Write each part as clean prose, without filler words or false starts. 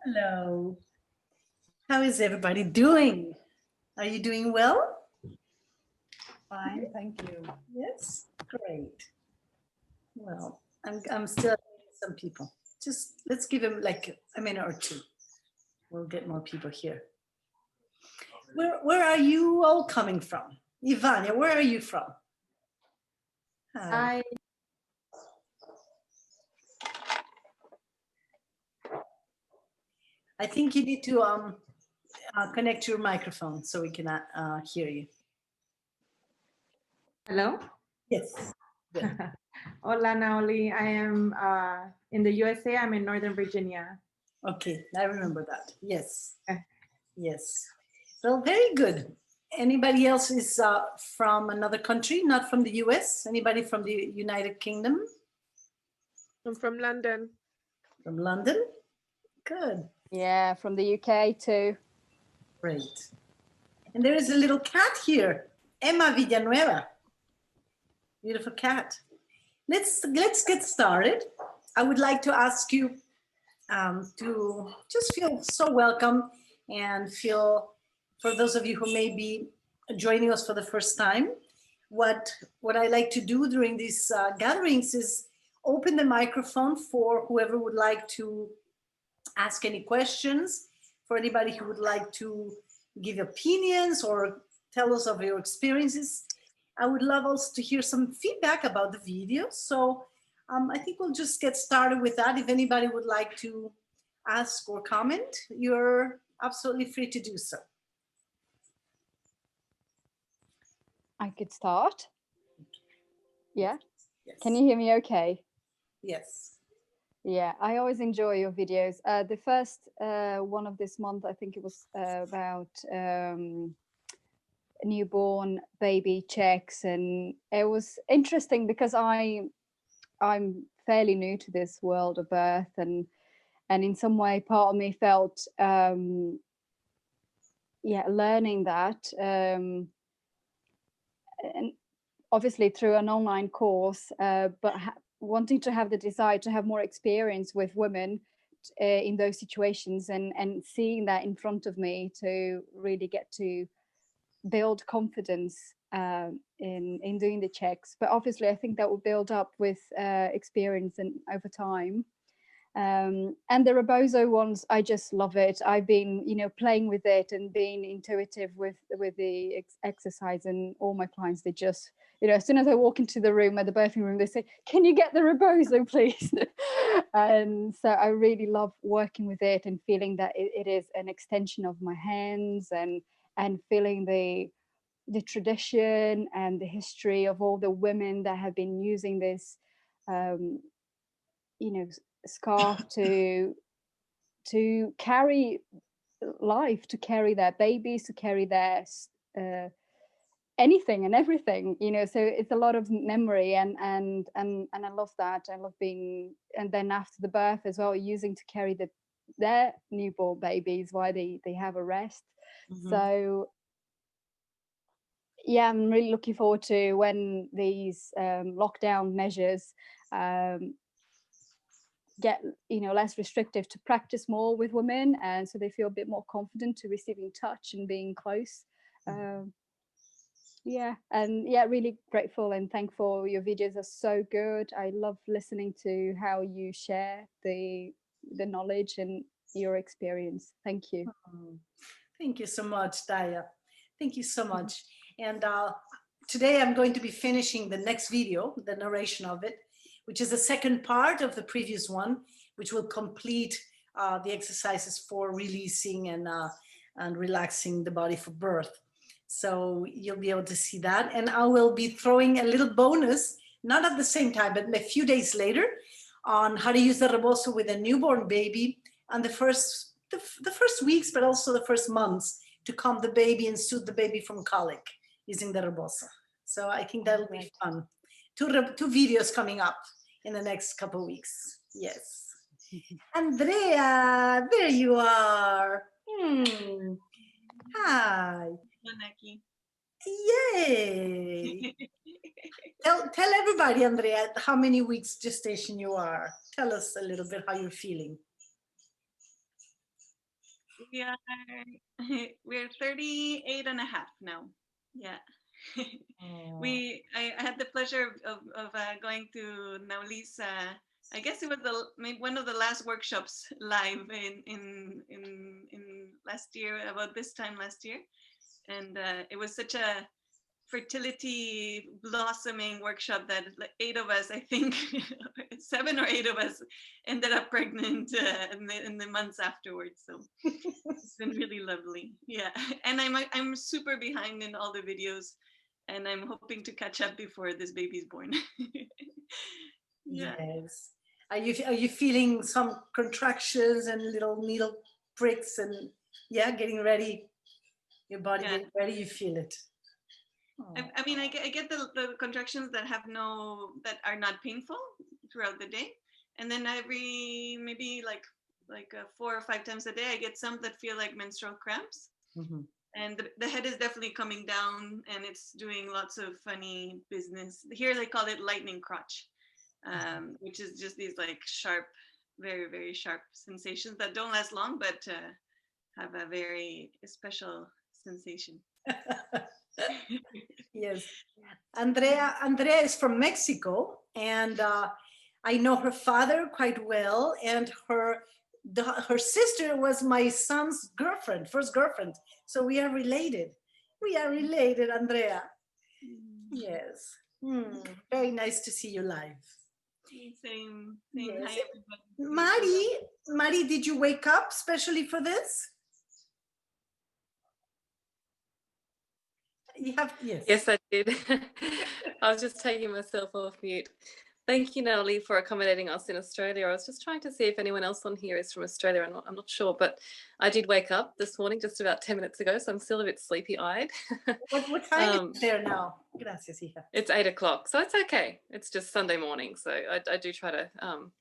Hello. How is everybody doing? Are you doing well? Fine, thank you. Yes, great. Well, I'm still meeting some people. Just let's give them like a minute or two. We'll get more people here. Where are you all coming from? Ivania, where are you from? Hi. I I think you need to connect your microphone so we can hear you. Hello. Yes. Good. Hola, Naoli. I am in the USA. I'm in Northern Virginia. Okay, I remember that. Yes. Okay. Yes. Well, very good. Anybody else is from another country, not from the US? Anybody from the United Kingdom? I'm from London. From London? Good. Yeah, from the UK too. Great. And there is a little cat here, Emma Villanueva. Beautiful cat. Let's get started. I would like to ask you to just feel so welcome and feel, for those of you who may be joining us for the first time, what I like to do during these gatherings is open the microphone for whoever would like to ask any questions, for anybody who would like to give opinions or tell us of your experiences. I would love also to hear some feedback about the video. So I think we'll just get started with that. If anybody would like to ask or comment, you're absolutely free to do so. I could start. Yeah. Yes. Can you hear me okay? Yes. Yeah, I always enjoy your videos. The first one of this month, I think it was about newborn baby checks, and it was interesting because I'm fairly new to this world of birth, and in some way part of me felt learning that and obviously through an online course, but wanting to have the desire to have more experience with women in those situations, and seeing that in front of me to really get to build confidence in doing the checks. But obviously I think that will build up with experience and over time. And the Rebozo ones, I just love it. I've been, playing with it and being intuitive with the exercise, and all my clients, they just, as soon as I walk into the room, at the birthing room, they say, "Can you get the Rebozo, please?" And so I really love working with it and feeling that it is an extension of my hands, and feeling the tradition and the history of all the women that have been using this, scarf to carry life, to carry their babies, to carry their anything and everything, so it's a lot of memory, and I love that. I love being, and then after the birth as well, using to carry their newborn babies while they have a rest. Mm-hmm. So yeah, I'm really looking forward to when these lockdown measures get less restrictive, to practice more with women, and so they feel a bit more confident to receiving touch and being close. Really grateful and thankful. Your videos are so good. I love listening to how you share the knowledge and your experience. Thank you. Thank you so much, Daya. Thank you so much. And today I'm going to be finishing the next video, the narration of it, which is the second part of the previous one, which will complete the exercises for releasing and relaxing the body for birth. So you'll be able to see that. And I will be throwing a little bonus, not at the same time, but a few days later, on how to use the rebozo with a newborn baby and the first weeks, but also the first months, to calm the baby and soothe the baby from colic using the rebozo. So I think that'll be fun. Two videos coming up in the next couple of weeks. Yes. Andrea, there you are. Hi. Yay. Tell everybody, Andrea, how many weeks gestation you are. Tell us a little bit how you're feeling. We are, we're 38 and a half now. Yeah. I had the pleasure of going to Naoli's, I guess it was maybe one of the last workshops live in last year, about this time last year. And it was such a fertility blossoming workshop that like 8 of us, I think 7 or 8 of us ended up pregnant in the months afterwards. So it's been really lovely. Yeah. And I'm super behind in all the videos, and I'm hoping to catch up before this baby's born. Yeah. Yes. Are you feeling some contractions and little needle pricks and yeah, getting ready? Your body Yeah. getting ready, you feel it. I mean, I get the contractions that are not painful throughout the day, and then every maybe like 4 or 5 times a day, I get some that feel like menstrual cramps. Mhm. And the head is definitely coming down, and it's doing lots of funny business. Here they call it lightning crotch, which is just these like sharp, very, very sharp sensations that don't last long, but have a very special sensation. Yes. Andrea is from Mexico, and I know her father quite well, and her sister was my son's first girlfriend. So we are related. We are related, Andrea. Yes. Very nice to see you live. Same. Yes. Hi, everybody. Mari, did you wake up especially for this? You have, yes. Yes, I did. I was just taking myself off mute. Thank you, Naoli, for accommodating us in Australia. I was just trying to see if anyone else on here is from Australia. I'm not sure, but I did wake up this morning just about 10 minutes ago, so I'm still a bit sleepy-eyed. What time is it there now? Gracias, hija. It's 8 o'clock, so it's okay. It's just Sunday morning, so I do try to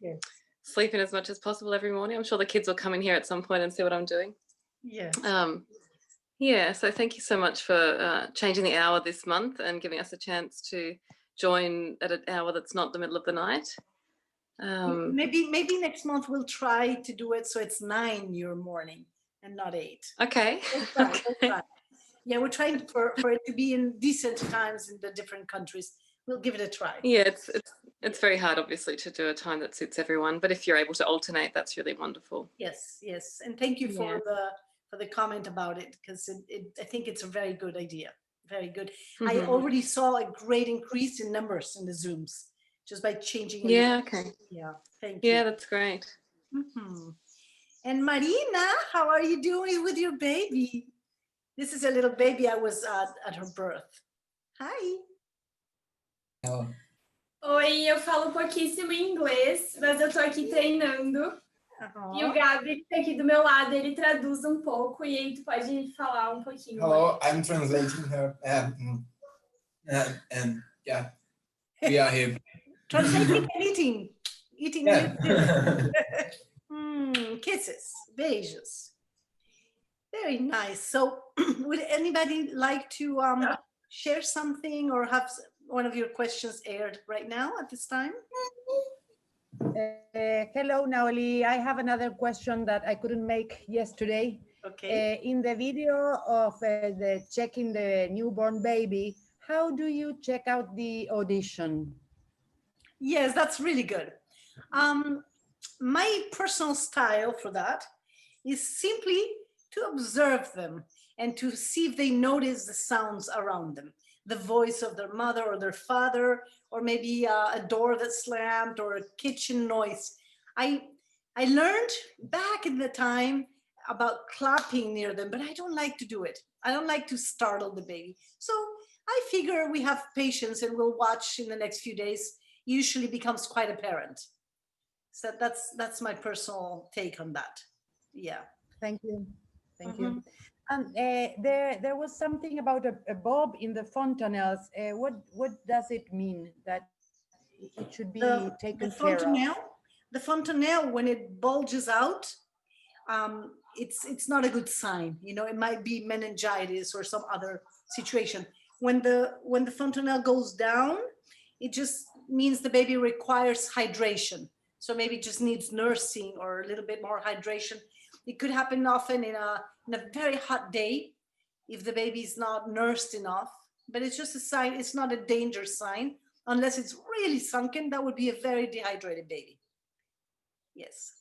Yes. sleep in as much as possible every morning. I'm sure the kids will come in here at some point and see what I'm doing. Yes. Yeah, so thank you so much for changing the hour this month and giving us a chance to join at an hour that's not the middle of the night. Maybe next month we'll try to do it so it's 9 your morning and not 8. Okay. We'll try. Yeah, we're trying for it to be in decent times in the different countries. We'll give it a try. Yeah, it's very hard, obviously, to do a time that suits everyone. But if you're able to alternate, that's really wonderful. Yes, and thank you for the comment about it, because I think it's a very good idea. Very good. I already saw a great increase in numbers in the Zooms just by changing. Yeah. Okay. Yeah. Thank you. Yeah, that's great. And Marina, how are you doing with your baby? This is a little baby I was at her birth. Hi. Hello. Oi, eu falo pouquíssimo inglês, mas eu tô aqui treinando. E o Gabi, que tá aqui do meu lado, ele traduz um pouco e aí tu pode falar um pouquinho. Hello, I'm translating her. And yeah, we are here. Translating and eating. Yeah. Kisses, beijos. Very nice. So would anybody like to share something or have one of your questions aired right now at this time? Hello, Naoli. I have another question that I couldn't make yesterday. Okay. In the video of the checking the newborn baby, how do you check out the audition? Yes, that's really good. My personal style for that is simply to observe them and to see if they notice the sounds around them, the voice of their mother or their father, or maybe a door that slammed or a kitchen noise. I learned back in the time about clapping near them, but I don't like to do it. I don't like to startle the baby. So I figure we have patience and we'll watch in the next few days. Usually becomes quite apparent. So that's my personal take on that. Yeah. Thank you. Thank you. And there was something about a bulb in the fontanelles. What does it mean that it should be taken care of? The fontanelle, when it bulges out, it's not a good sign. You know, it might be meningitis or some other situation. When the fontanelle goes down, it just means the baby requires hydration. So maybe just needs nursing or a little bit more hydration. It could happen often in a very hot day if the baby is not nursed enough, but it's just a sign. It's not a danger sign unless it's really sunken. That would be a very dehydrated baby. Yes.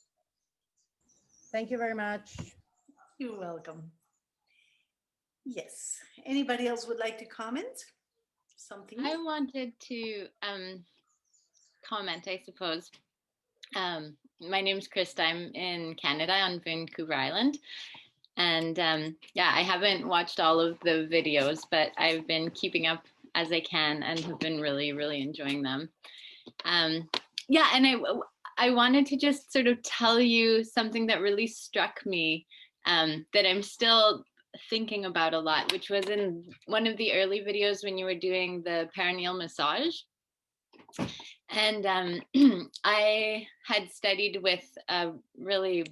Thank you very much. You're welcome. Yes. Anybody else would like to comment? Something? I wanted to comment, I suppose. My name's Krista. I'm in Canada on Vancouver Island. And yeah, I haven't watched all of the videos, but I've been keeping up as I can and have been really, really enjoying them. Yeah, and I wanted to just sort of tell you something that really struck me that I'm still thinking about a lot, which was in one of the early videos when you were doing the perineal massage. And I had studied with a really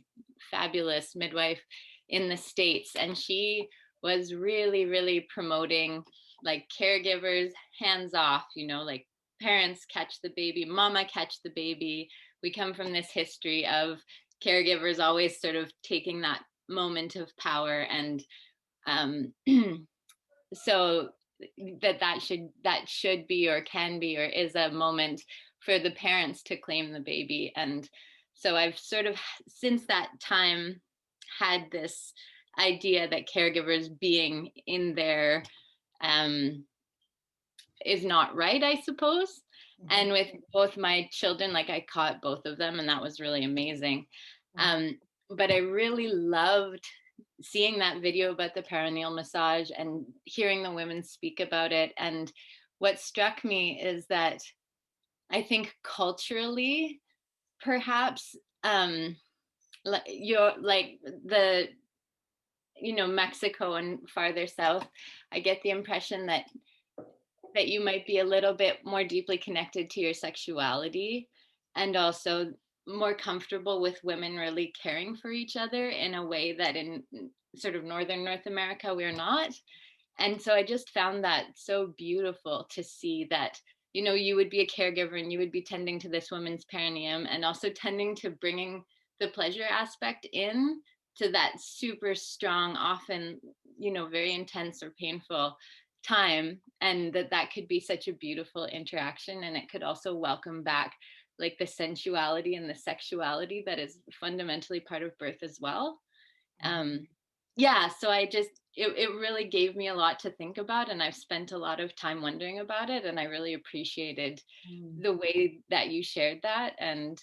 fabulous midwife in the States, and she was really, really promoting like caregivers, hands off, you know, like parents catch the baby, mama catch the baby. We come from this history of caregivers always sort of taking that moment of power, and so that should be or can be or is a moment for the parents to claim the baby. And so I've sort of since that time had this idea that caregivers being in there is not right, I suppose. And with both my children, like I caught both of them, and that was really amazing. But I really loved seeing that video about the perineal massage and hearing the women speak about it. And what struck me is that I think culturally, perhaps, you're like the, you know, Mexico and farther south, I get the impression that you might be a little bit more deeply connected to your sexuality, and also more comfortable with women really caring for each other in a way that in sort of Northern North America, we're not. And so I just found that so beautiful to see that, you know, you would be a caregiver and you would be tending to this woman's perineum and also tending to bringing the pleasure aspect in to that super strong, often, you know, very intense or painful time, and that could be such a beautiful interaction. And it could also welcome back like the sensuality and the sexuality that is fundamentally part of birth as well. Yeah, so I just, it really gave me a lot to think about, and I've spent a lot of time wondering about it, and I really appreciated the way that you shared that. And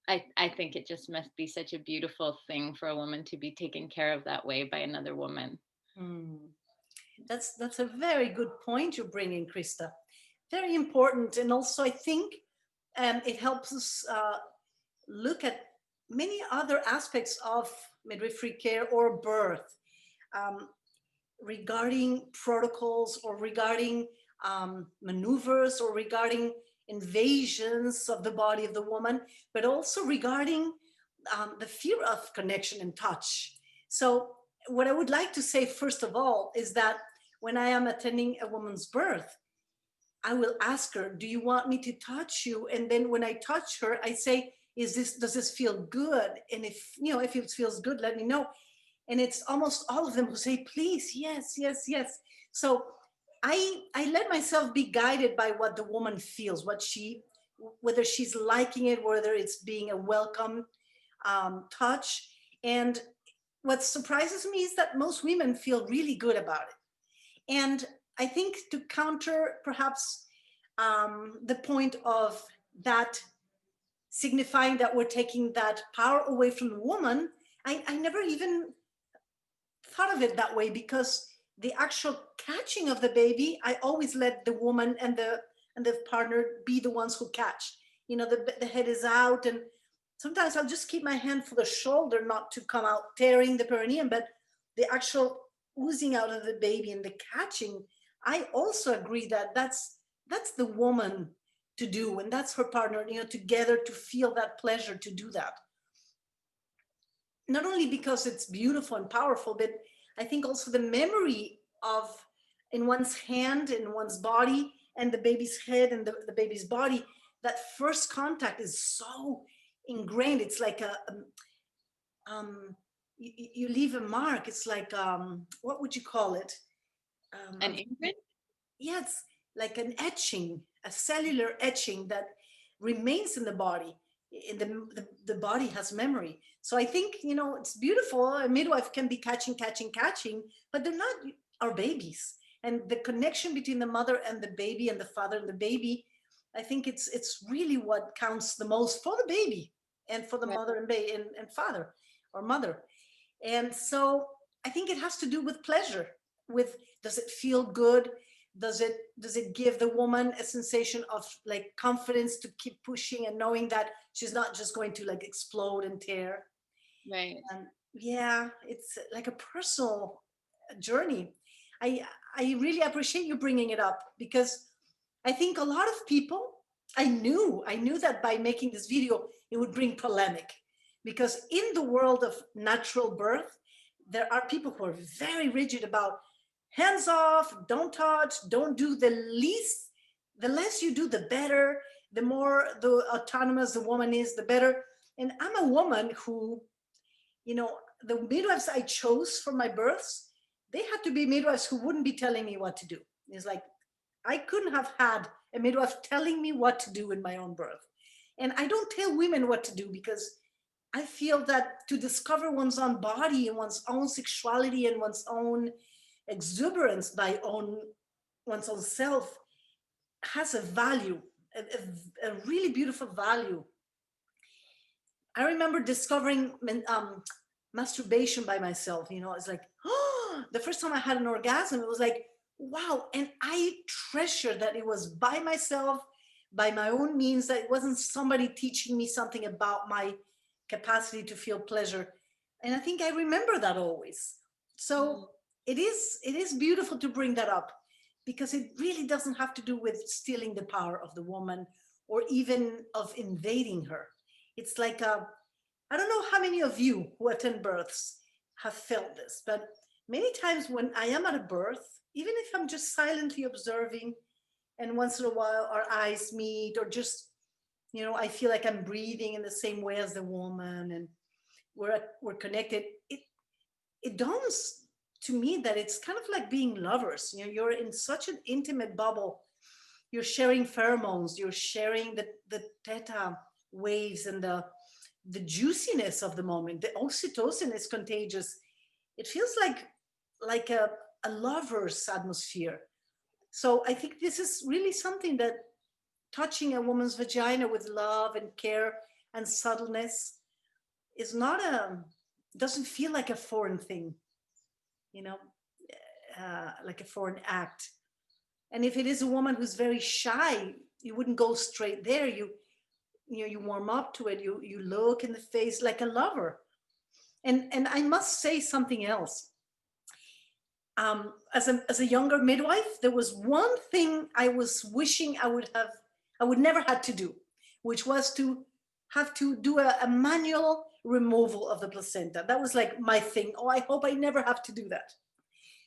I think it just must be such a beautiful thing for a woman to be taken care of that way by another woman. That's a very good point you're bringing, Krista. Very important. And also I think it helps us look at many other aspects of midwifery care or birth, regarding protocols or regarding maneuvers or regarding invasions of the body of the woman, but also regarding the fear of connection and touch. So what I would like to say, first of all, is that when I am attending a woman's birth, I will ask her, do you want me to touch you? And then when I touch her, I say, does this feel good? And if, you know, if it feels good, let me know. And it's almost all of them who say, please, yes, yes, yes. So I let myself be guided by what the woman feels, whether she's liking it, whether it's being a welcome touch. And what surprises me is that most women feel really good about it. And I think to counter perhaps the point of that signifying that we're taking that power away from the woman, I never even thought of it that way, because the actual catching of the baby, I always let the woman and the partner be the ones who catch. You know, the head is out, and sometimes I'll just keep my hand for the shoulder, not to come out tearing the perineum, but the actual oozing out of the baby and the catching. I also agree that that's the woman to do, and that's her partner, you know, together to feel that pleasure to do that. Not only because it's beautiful and powerful, but I think also the memory of in one's hand, in one's body, and the baby's head and the baby's body, that first contact is so ingrained. It's like you leave a mark. It's like, what would you call it? An imprint? Yeah, it's like an etching, a cellular etching that remains in the body. In the body has memory. So I think, it's beautiful. A midwife can be catching, but they're not our babies. And the connection between the mother and the baby and the father and the baby, I think it's really what counts the most for the baby and for the Right. mother and father or mother. And so I think it has to do with pleasure, with, does it feel good? Does it give the woman a sensation of like confidence to keep pushing and knowing that she's not just going to like explode and tear? Right. Yeah, it's like a personal journey. I really appreciate you bringing it up, because I think a lot of people, I knew that by making this video, it would bring polemic, because in the world of natural birth, there are people who are very rigid about hands off, don't touch, don't do the less you do, the better, the more the autonomous the woman is, the better. And I'm a woman who, the midwives I chose for my births, they had to be midwives who wouldn't be telling me what to do. It's like, I couldn't have had a midwife telling me what to do in my own birth. And I don't tell women what to do, because I feel that to discover one's own body and one's own sexuality and one's own exuberance by one's own self has a value, a really beautiful value. I remember discovering masturbation by myself. It's like, oh, the first time I had an orgasm, it was like, wow. And I treasure that it was by myself, by my own means, that it wasn't somebody teaching me something about my capacity to feel pleasure. And I think I remember that always. So it is beautiful to bring that up, because it really doesn't have to do with stealing the power of the woman or even of invading her. It's like, I don't know how many of you who attend births have felt this, but many times when I am at a birth, even if I'm just silently observing, and once in a while our eyes meet, or just, I feel like I'm breathing in the same way as the woman, and we're connected, it dawns to me that it's kind of like being lovers. You're in such an intimate bubble. You're sharing pheromones, you're sharing the theta waves and the juiciness of the moment. The oxytocin is contagious. It feels like a lover's atmosphere. So I think this is really something that touching a woman's vagina with love and care and subtleness is not doesn't feel like a foreign thing, like a foreign act. And if it is a woman who's very shy, you wouldn't go straight there. You warm up to it. You look in the face like a lover. And I must say something else. As a younger midwife, there was one thing I was wishing I would never had to do, which was to have to do a manual removal of the placenta. That was like my thing. Oh, I hope I never have to do that.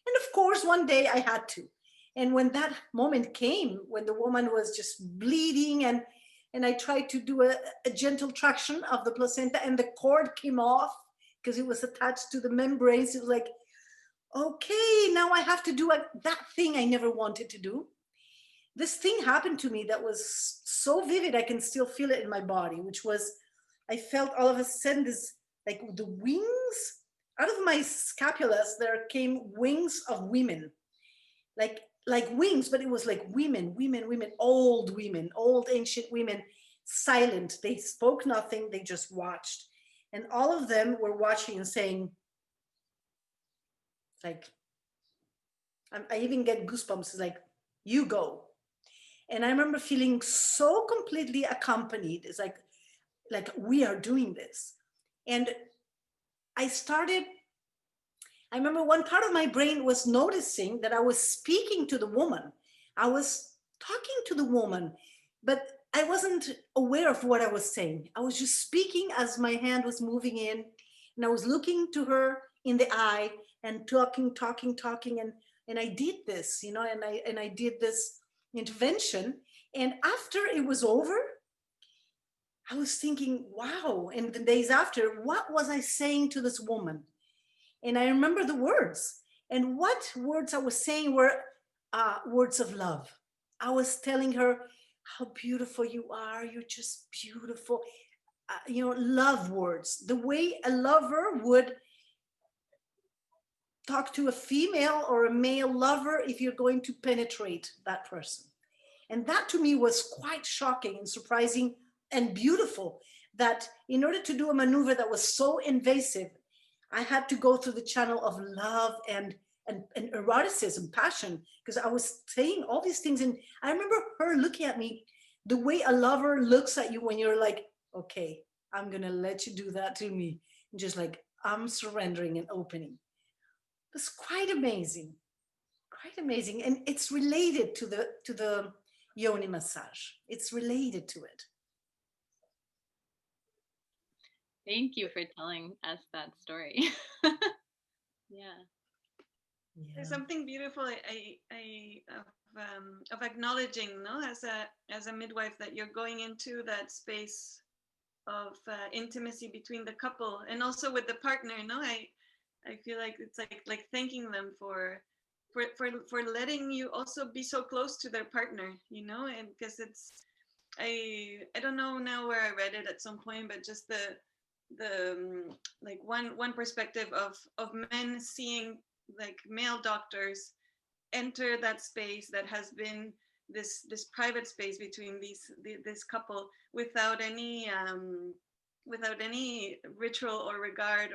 And of course, one day I had to. And when that moment came, when the woman was just bleeding, and I tried to do a gentle traction of the placenta, and the cord came off because it was attached to the membranes. It was like, okay, now I have to do that thing I never wanted to do. This thing happened to me that was so vivid, I can still feel it in my body, which was, I felt all of a sudden this, like the wings, out of my scapulas, there came wings of women, like wings, but it was like women, old ancient women, silent. They spoke nothing, they just watched. And all of them were watching and saying, like, I even get goosebumps. It's like, you go. And I remember feeling so completely accompanied. It's like we are doing this. And I remember one part of my brain was noticing that I was speaking to the woman. I was talking to the woman, but I wasn't aware of what I was saying. I was just speaking as my hand was moving in, and I was looking to her in the eye and talking. And I did this, and I did this intervention. And after it was over, I was thinking, wow. And the days after, what was I saying to this woman? And I remember the words. And what words I was saying were words of love. I was telling her how beautiful you are. You're just beautiful. Love words. The way a lover would talk to a female or a male lover if you're going to penetrate that person. And that to me was quite shocking and surprising and beautiful, that in order to do a maneuver that was so invasive, I had to go through the channel of love and eroticism, passion, because I was saying all these things. And I remember her looking at me the way a lover looks at you when you're like, okay, I'm going to let you do that to me. And just like, I'm surrendering and opening. It was quite amazing. Quite amazing. And it's related to the yoni massage. It's related to it. Thank you for telling us that story. Yeah. There's something beautiful of acknowledging, no, as a midwife, that you're going into that space of intimacy between the couple and also with the partner. No, I feel like it's like thanking them for letting you also be so close to their partner, and because it's I don't know now where I read it at some point, but just the like one perspective of men seeing like male doctors enter that space that has been this private space between this couple without any ritual or regard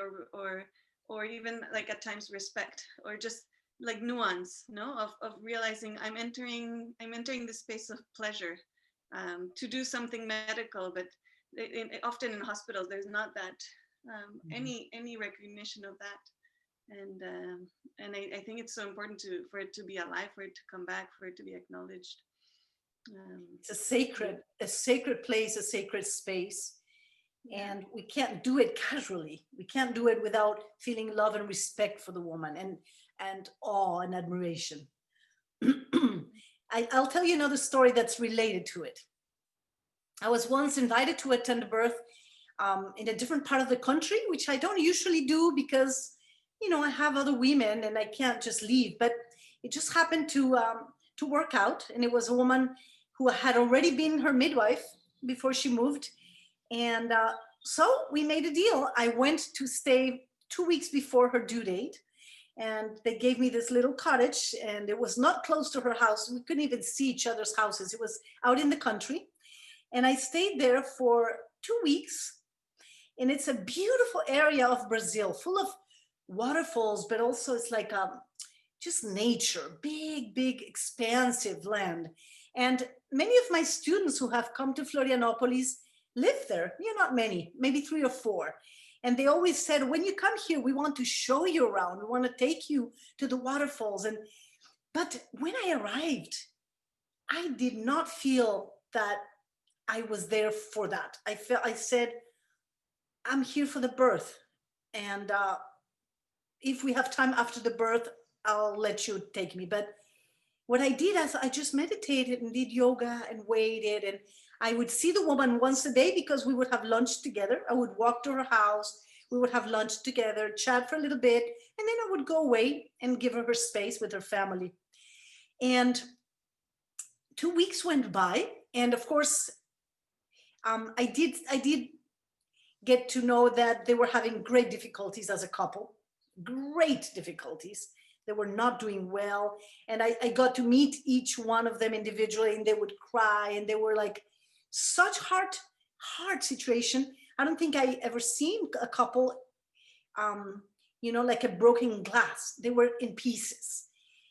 or even like at times respect or just like nuance, no, of realizing I'm entering the space of pleasure to do something medical, but often in hospitals there's not that any recognition of that, and I think it's so important for it to be alive, for it to come back, for it to be acknowledged. It's a sacred place, a sacred space, and we can't do it casually. We can't do it without feeling love and respect for the woman and awe and admiration. I'll tell you another story that's related to it. I was once invited to attend a birth in a different part of the country, which I don't usually do because, I have other women and I can't just leave. But it just happened to work out. And it was a woman who had already been her midwife before she moved. And so we made a deal. I went to stay 2 weeks before her due date. And they gave me this little cottage, and it was not close to her house. We couldn't even see each other's houses. It was out in the country. And I stayed there for 2 weeks. And it's a beautiful area of Brazil, full of waterfalls, but also it's like just nature, big, expansive land. And many of my students who have come to Florianopolis live there. Not many, maybe 3 or 4. And they always said, when you come here, we want to show you around. We want to take you to the waterfalls. But when I arrived, I did not feel that I was there for that. I said, I'm here for the birth. And if we have time after the birth, I'll let you take me. But what I did is I just meditated and did yoga and waited. And I would see the woman once a day because we would have lunch together. I would walk to her house. We would have lunch together, chat for a little bit, and then I would go away and give her space with her family. And 2 weeks went by. And of course, I did get to know that they were having great difficulties as a couple, great difficulties. They were not doing well. And I got to meet each one of them individually, and they would cry, and they were like such hard situation. I don't think I ever seen a couple, like a broken glass. They were in pieces.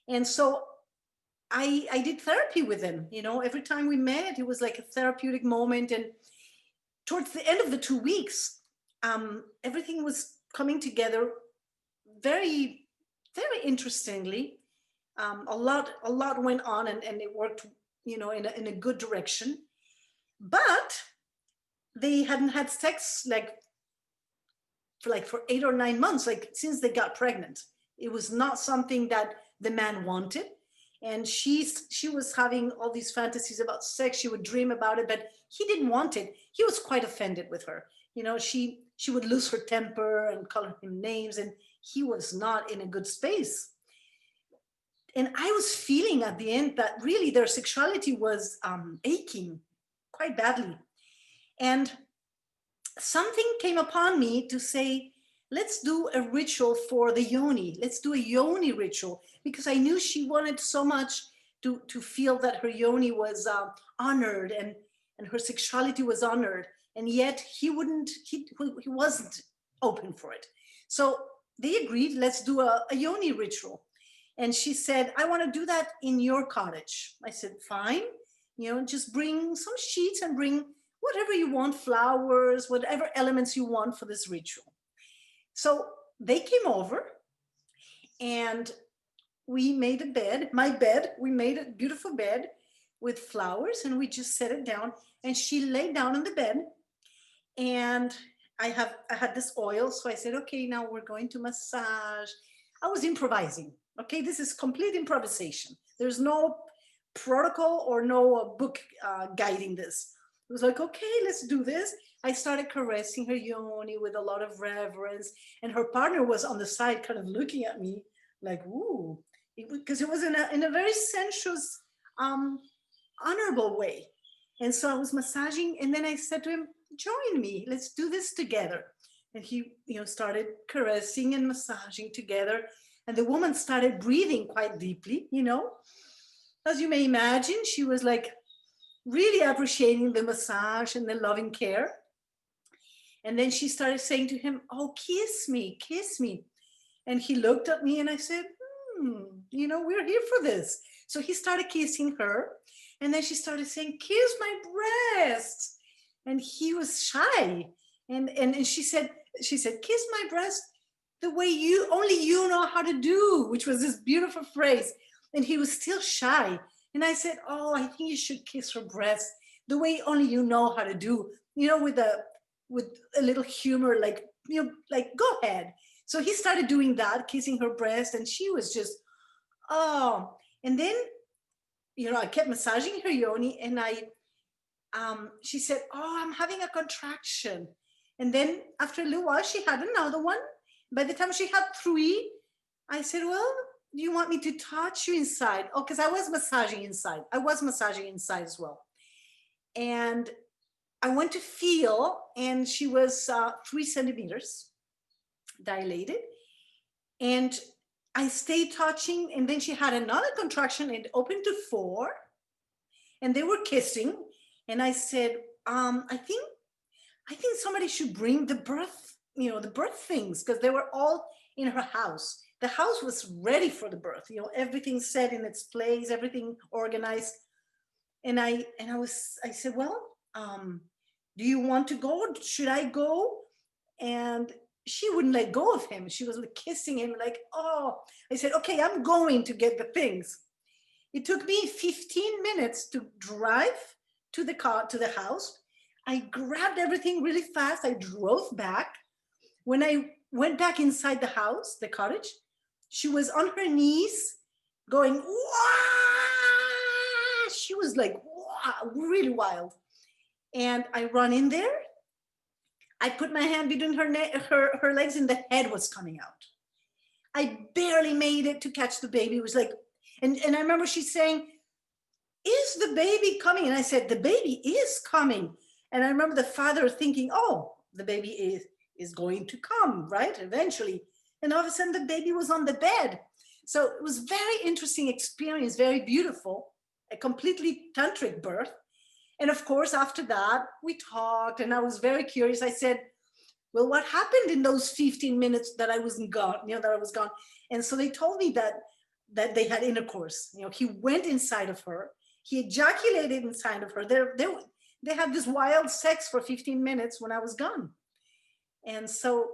And so I did therapy with them. Every time we met, it was like a therapeutic moment. And towards the end of the 2 weeks, everything was coming together very, very interestingly. A lot went on, and it worked, in a good direction. But they hadn't had sex for 8 or 9 months, since they got pregnant. It was not something that the man wanted. And she was having all these fantasies about sex. She would dream about it, but he didn't want it. He was quite offended with her. You know, she would lose her temper and call him names, and he was not in a good space. And I was feeling at the end that really their sexuality was aching quite badly. And something came upon me to say, let's do a ritual for the yoni. Let's do a yoni ritual, because I knew she wanted so much to feel that her yoni was honored and her sexuality was honored. And yet he wasn't open for it. So they agreed, let's do a yoni ritual. And she said, I want to do that in your cottage. I said, fine, you know, just bring some sheets and bring whatever you want, flowers, whatever elements you want for this ritual. So they came over and we made a bed, we made a beautiful bed with flowers, and we just set it down, and she lay down on the bed, and I had this oil. So I said, okay, now we're going to massage. I was improvising. Okay, this is complete improvisation. There's no protocol or no book guiding this. It was like, okay, let's do this. I started caressing her yoni with a lot of reverence, and her partner was on the side kind of looking at me like, ooh, because it was in a very sensuous, honorable way. And so I was massaging, and then I said to him, join me, let's do this together. And he, you know, started caressing and massaging together. And the woman started breathing quite deeply, you know. As you may imagine, she was like really appreciating the massage and the loving care. And then she started saying to him, oh, kiss me, kiss me. And he looked at me and I said, you know, we're here for this. So he started kissing her. And then she started saying, kiss my breast. And he was shy. And she said, kiss my breast the way only you know how to do, which was this beautiful phrase. And he was still shy. And I said, oh, I think you should kiss her breast the way only you know how to do, you know, with a little humor, like, you know, like, go ahead. So he started doing that, kissing her breast, and she was just, oh. And then, you know, I kept massaging her yoni, and she said, oh, I'm having a contraction. And then after a little while, she had another one. By the time she had 3, I said, well, do you want me to touch you inside? Oh, because I was massaging inside. I was massaging inside as well. And I went to feel, and she was 3 centimeters dilated. And I stayed touching, and then she had another contraction and opened to 4. And they were kissing. And I said, I think somebody should bring the birth, you know, the birth things, because they were all in her house. The house was ready for the birth, you know, everything set in its place, everything organized. And I said, well, do you want to go? Should I go? And she wouldn't let go of him. She was like kissing him like, oh. I said, okay, I'm going to get the things. It took me 15 minutes to drive to the house. I grabbed everything really fast. I drove back. When I went back inside the house, the cottage, she was on her knees going, wah! She was like, wah! Really wild. And I run in there. I put my hand between her legs, and the head was coming out. I barely made it to catch the baby. It was like, and I remember she saying, is the baby coming? And I said, the baby is coming. And I remember the father thinking, oh, the baby is going to come, right? Eventually. And all of a sudden the baby was on the bed. So it was a very interesting experience, very beautiful, a completely tantric birth. And of course, after that, we talked, and I was very curious. I said, well, what happened in those 15 minutes that I wasn't gone, you know, that I was gone? And so they told me that they had intercourse. You know, he went inside of her, he ejaculated inside of her. They had this wild sex for 15 minutes when I was gone. And so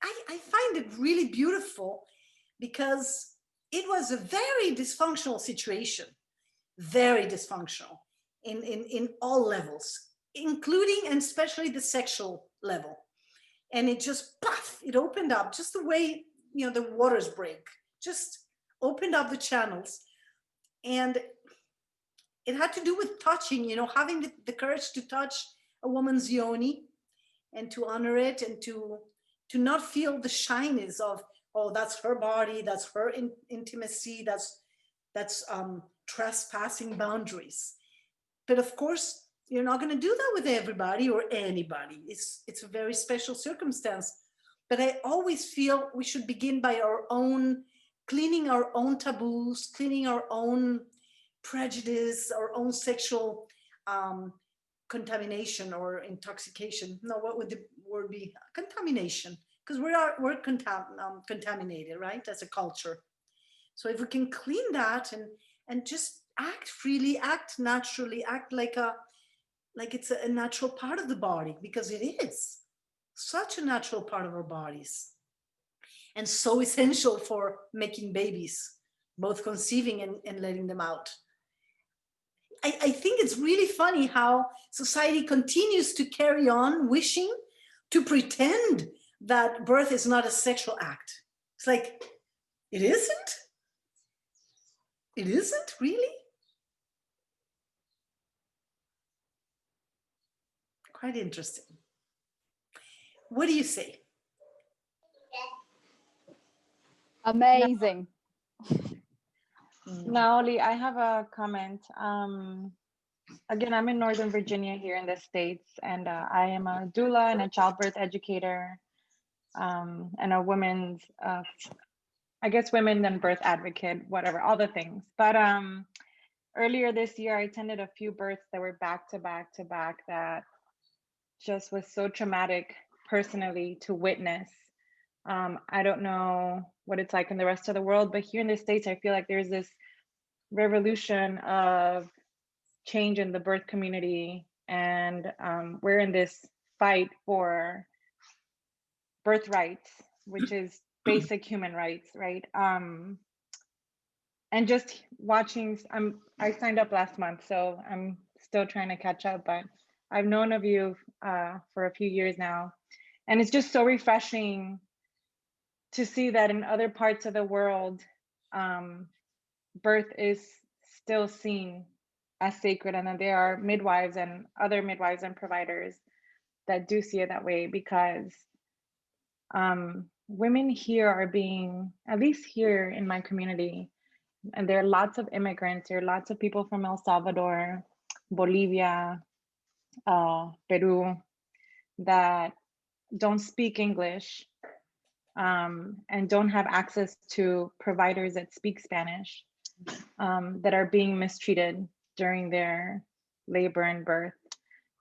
I find it really beautiful, because it was a very dysfunctional situation, very dysfunctional in all levels, including and especially the sexual level. And it just, puff, it opened up just the way, you know, the waters break, just opened up the channels. And it had to do with touching, you know, having the courage to touch a woman's yoni and to honor it, and to not feel the shyness of, oh, that's her body, that's her intimacy, that's trespassing boundaries. But of course, you're not going to do that with everybody or anybody. It's a very special circumstance. But I always feel we should begin by our own, cleaning our own taboos, cleaning our own prejudice, our own sexual contamination or intoxication. No, what would the word be? Contamination, because we're contaminated, right, as a culture. So if we can clean that and just act freely, act naturally, act like it's a natural part of the body, because it is such a natural part of our bodies, and so essential for making babies, both conceiving and letting them out. I think it's really funny how society continues to carry on wishing to pretend that birth is not a sexual act. It's like, it isn't? It isn't, really? Quite interesting. What do you say? Amazing. Naoli, I have a comment. Again, I'm in Northern Virginia here in the States, and I am a doula and a childbirth educator, and a women's, I guess women and birth advocate, whatever, all the things. But earlier this year, I attended a few births that were back to back to back that just was so traumatic personally to witness. I don't know what it's like in the rest of the world, but here in the States, I feel like there's this revolution of change in the birth community, and we're in this fight for birth rights, which is basic human rights, right? And just watching, I signed up last month, so I'm still trying to catch up, but I've known of you for a few years now, and it's just so refreshing to see that in other parts of the world, birth is still seen as sacred, and that there are midwives and other midwives and providers that do see it that way, because women here are being, at least here in my community, and there are lots of immigrants, there are lots of people from El Salvador, Bolivia, Peru, that don't speak English, and don't have access to providers that speak Spanish, that are being mistreated during their labor and birth.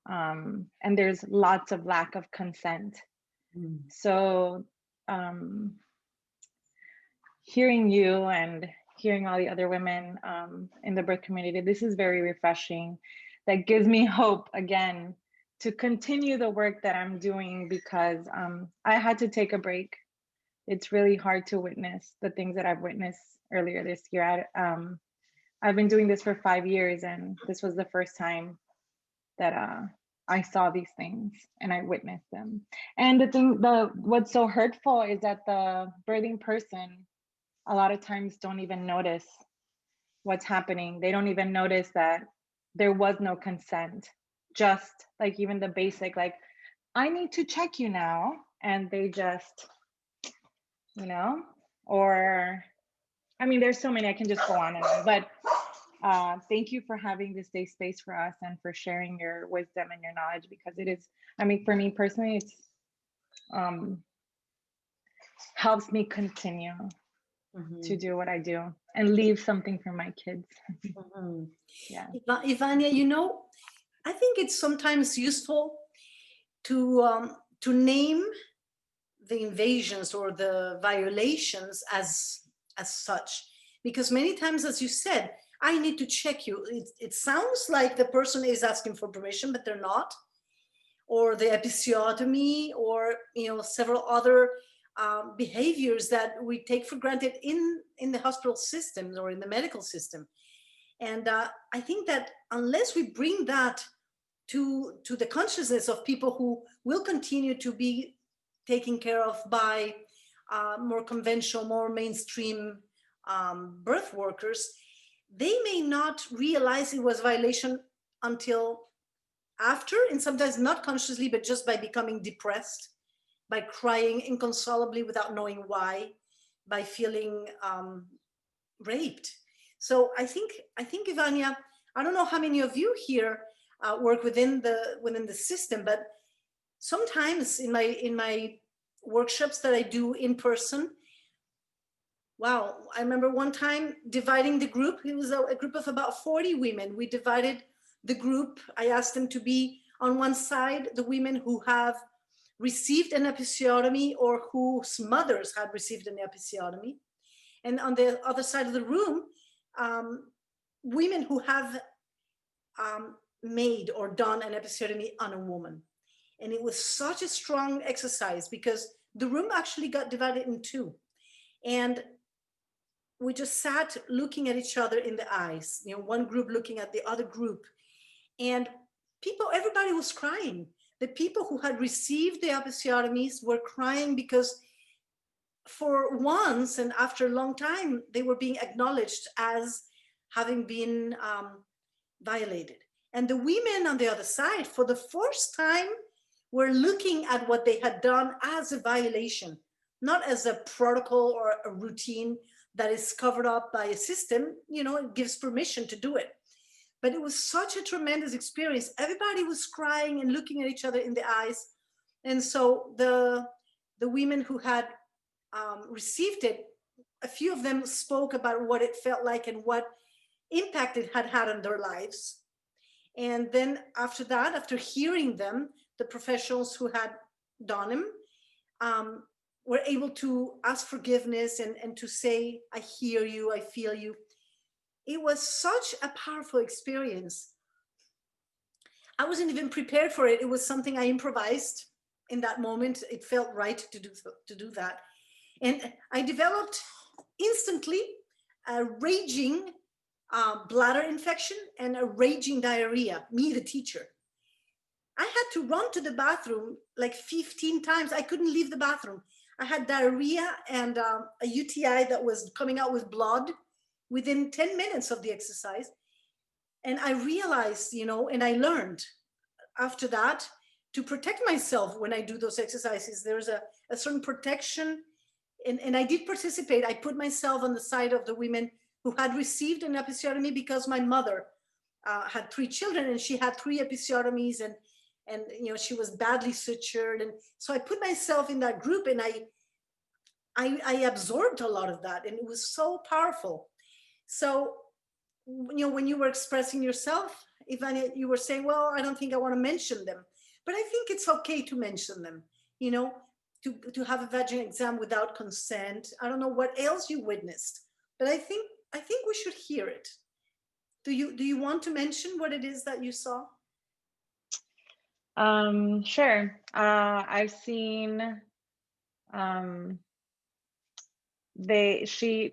And there's lots of lack of consent. So hearing you and hearing all the other women in the birth community, this is very refreshing. That gives me hope again to continue the work that I'm doing, because I had to take a break. It's really hard to witness the things that I've witnessed earlier this year. I've been doing this for 5 years, and this was the first time that I saw these things and I witnessed them. And what's so hurtful is that the birthing person a lot of times don't even notice what's happening. They don't even notice that there was no consent. Just like even the basic, like, I need to check you now, and they just, or, I mean, there's so many, I can just go on and on, but thank you for having this safe space for us and for sharing your wisdom and your knowledge, because it is, I mean, for me personally, it's helps me continue to do what I do and leave something for my kids. Yeah. Ivania, I think it's sometimes useful to name the invasions or the violations as such, because many times, as you said, I need to check you. It sounds like the person is asking for permission, but they're not. Or the episiotomy, or several other behaviors that we take for granted in the hospital systems or in the medical system. And I think that unless we bring that to the consciousness of people who will continue to be taken care of by more conventional, more mainstream birth workers, they may not realize it was violation until after, and sometimes not consciously, but just by becoming depressed, by crying inconsolably without knowing why, by feeling raped. So I think Ivania, I don't know how many of you here work within the system, but sometimes in my workshops that I do in person, wow, I remember one time dividing the group. It was a group of about 40 women. We divided the group. I asked them to be on one side, the women who have received an episiotomy or whose mothers had received an episiotomy. And on the other side of the room, women who have made or done an episiotomy on a woman. And it was such a strong exercise because the room actually got divided in two. And we just sat looking at each other in the eyes, one group looking at the other group. And everybody was crying. The people who had received the episiotomies were crying because for once and after a long time, they were being acknowledged as having been violated. And the women on the other side, for the first time, were looking at what they had done as a violation, not as a protocol or a routine that is covered up by a system, it gives permission to do it. But it was such a tremendous experience. Everybody was crying and looking at each other in the eyes. And so the women who had received it, a few of them spoke about what it felt like and what impact it had had on their lives. And then after that, after hearing them, the professionals who had done them were able to ask forgiveness and to say, I hear you, I feel you. It was such a powerful experience. I wasn't even prepared for it. It was something I improvised in that moment. It felt right to do that. And I developed instantly a raging bladder infection and a raging diarrhea, me, the teacher. I had to run to the bathroom like 15 times. I couldn't leave the bathroom. I had diarrhea and a UTI that was coming out with blood within 10 minutes of the exercise. And I realized, and I learned after that to protect myself when I do those exercises. There's a certain protection. And I did participate. I put myself on the side of the women who had received an episiotomy because my mother had 3 children and she had 3 episiotomies and she was badly sutured. And so I put myself in that group and I absorbed a lot of that, and it was so powerful. So, when you were expressing yourself, Ivania, you were saying, well, I don't think I want to mention them, but I think it's okay to mention them, to have a vaginal exam without consent. I don't know what else you witnessed, but I think we should hear it. Do you want to mention what it is that you saw? Sure. I've seen she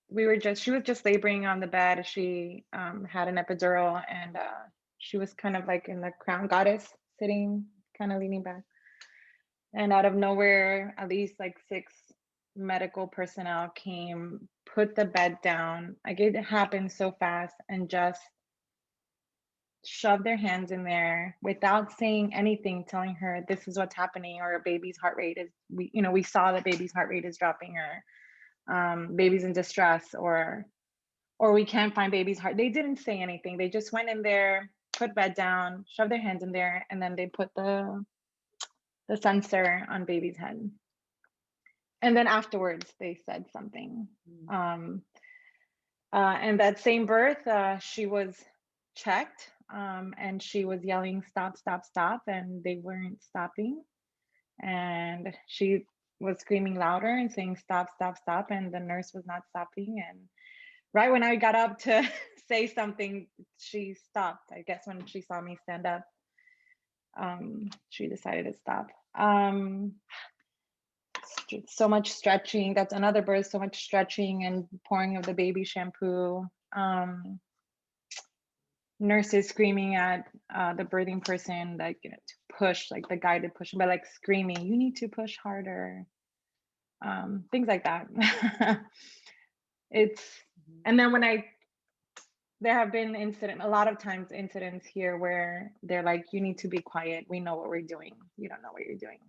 was just laboring on the bed. She had an epidural and she was kind of like in the crown goddess, sitting kind of leaning back. And out of nowhere, at least like 6 medical personnel came, put the bed down. Like, it happened so fast, and just shoved their hands in there without saying anything, telling her this is what's happening, or a baby's heart rate is, we saw that baby's heart rate is dropping, or baby's in distress, or we can't find baby's heart. They didn't say anything. They just went in there, put bed down, shoved their hands in there, and then they put the sensor on baby's head. And then afterwards they said something. And that same birth, she was checked, and she was yelling, stop, stop, stop, and they weren't stopping. And she was screaming louder and saying, stop, stop, stop, and the nurse was not stopping. And right when I got up to say something, she stopped. I guess when she saw me stand up, she decided to stop. So much stretching. That's another birth. So much stretching and pouring of the baby shampoo. Nurses screaming at the birthing person, like, to push, like the guided pushing, but like screaming, you need to push harder. Things like that. And then when I there have been a lot of times incidents here where they're like, you need to be quiet. We know what we're doing. You don't know what you're doing.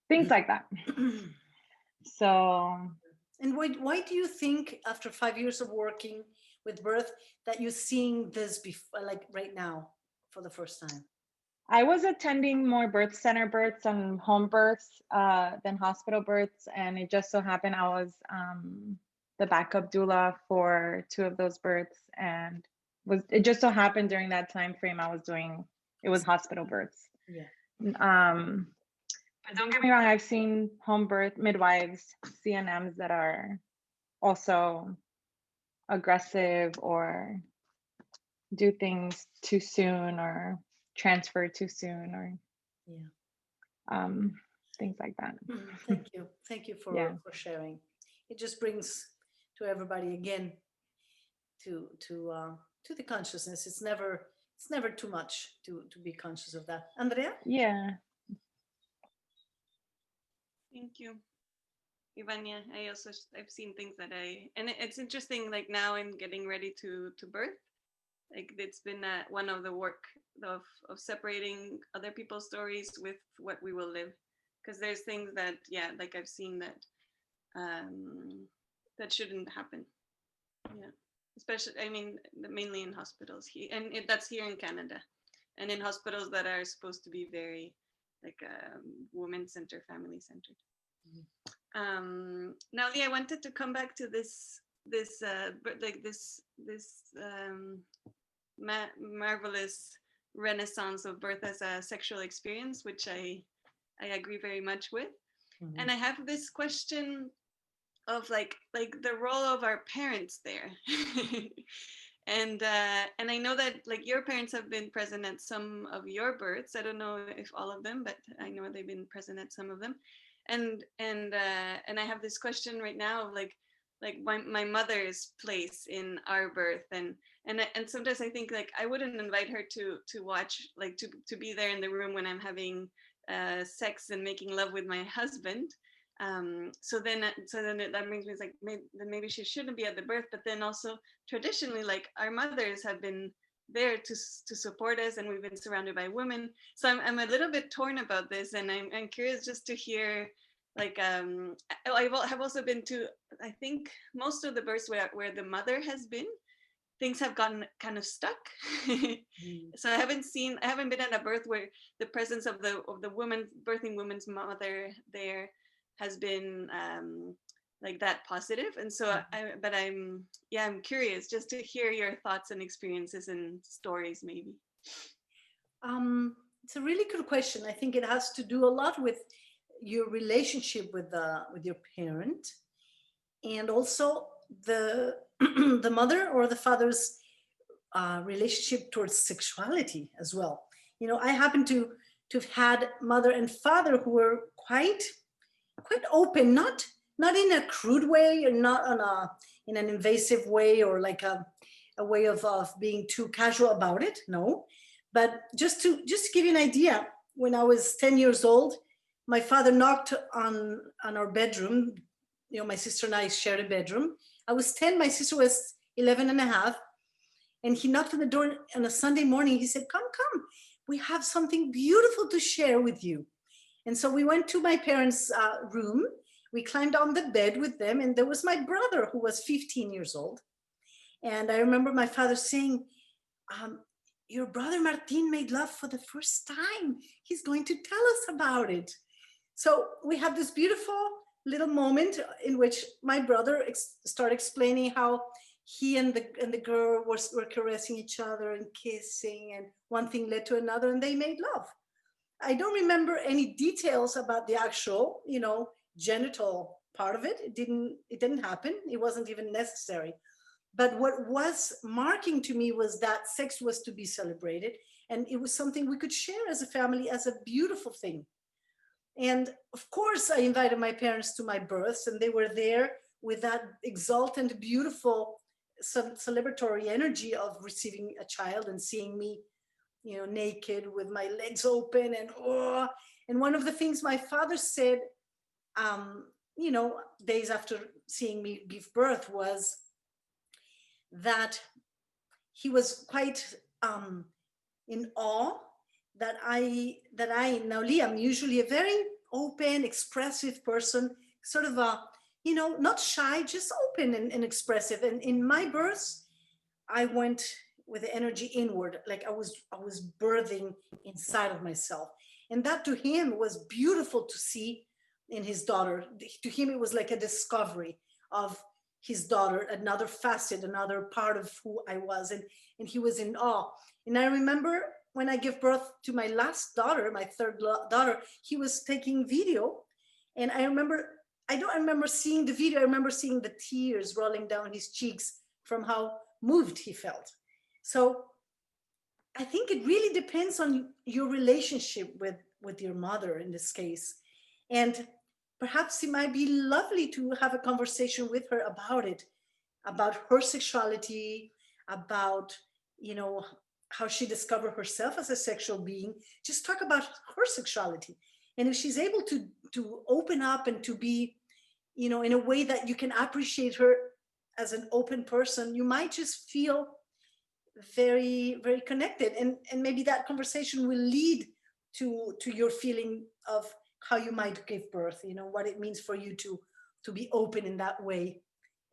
Things like that. So. And why do you think after 5 years of working with birth that you're seeing this like right now for the first time? I was attending more birth center births and home births than hospital births. And it just so happened I was the backup doula for 2 of those births. And it just so happened during that time frame it was hospital births. Yeah. But don't get me wrong, I've seen home birth midwives, CNMs that are also aggressive or do things too soon or transfer too soon or things like that. Thank you for sharing. It just brings to everybody again to the consciousness. It's never too much to be conscious of that. Andrea? Yeah. Thank you, Ivania. I've seen things that and it's interesting, like now in getting ready to birth, like it's been one of the work of separating other people's stories with what we will live, because there's things that like I've seen that that shouldn't happen, especially mainly in hospitals here, and that's here in Canada, and in hospitals that are supposed to be very like woman-centered, family-centered. Now, I wanted to come back to this marvelous renaissance of birth as a sexual experience, which I agree very much with. Mm-hmm. And I have this question of like the role of our parents there. And I know that like your parents have been present at some of your births. I don't know if all of them, but I know they've been present at some of them. And I have this question right now, like my mother's place in our birth, and sometimes I think like I wouldn't invite her to watch, like to be there in the room when I'm having sex and making love with my husband. So then that brings me, like maybe she shouldn't be at the birth, but then also traditionally, like our mothers have been there to support us, and we've been surrounded by women. So I'm a little bit torn about this, and I'm curious just to hear, like I have also been to, I think most of the births where the mother has been, things have gotten kind of stuck. So I haven't been at a birth where the presence of the birthing woman's mother there has been like that positive. And so I'm curious just to hear your thoughts and experiences and stories maybe. It's a really good question. I think it has to do a lot with your relationship with your parent, and also the the mother or the father's relationship towards sexuality as well. I happen to have had mother and father who were quite open, not in a crude way, or not in an invasive way, or like a way of being too casual about it. No, but just to give you an idea, when I was 10 years old, my father knocked on our bedroom. My sister and I shared a bedroom. I was 10, my sister was 11 and a half. And he knocked on the door on a Sunday morning. He said, come, we have something beautiful to share with you. And so we went to my parents' room. We climbed on the bed with them, and there was my brother who was 15 years old. And I remember my father saying, your brother Martin made love for the first time. He's going to tell us about it. So we had this beautiful little moment in which my brother started explaining how he and the girl were caressing each other and kissing, and one thing led to another, and they made love. I don't remember any details about the actual, genital part of it. It didn't happen. It wasn't even necessary. But what was marking to me was that sex was to be celebrated, and it was something we could share as a family, as a beautiful thing. And of course, I invited my parents to my births, and they were there with that exultant, beautiful, celebratory energy of receiving a child and seeing me, naked with my legs open, and one of the things my father said, days after seeing me give birth was, that he was quite in awe that Naoli, I'm usually a very open, expressive person, sort of a, you know, not shy, just open and expressive. And in my births, I went with the energy inward, like I was birthing inside of myself. And that to him was beautiful to see in his daughter. To him, it was like a discovery of his daughter, another facet, another part of who I was. And he was in awe. And I remember when I gave birth to my last daughter, my third daughter, he was taking video. And I don't remember seeing the video. I remember seeing the tears rolling down his cheeks from how moved he felt. So I think it really depends on your relationship with your mother in this case. And perhaps it might be lovely to have a conversation with her about her sexuality, about, you know, how she discovered herself as a sexual being. Just talk about her sexuality. And if she's able to open up and to be, you know, in a way that you can appreciate her as an open person, you might just feel very, very connected. And maybe that conversation will lead to your feeling of how you might give birth, you know, what it means for you to be open in that way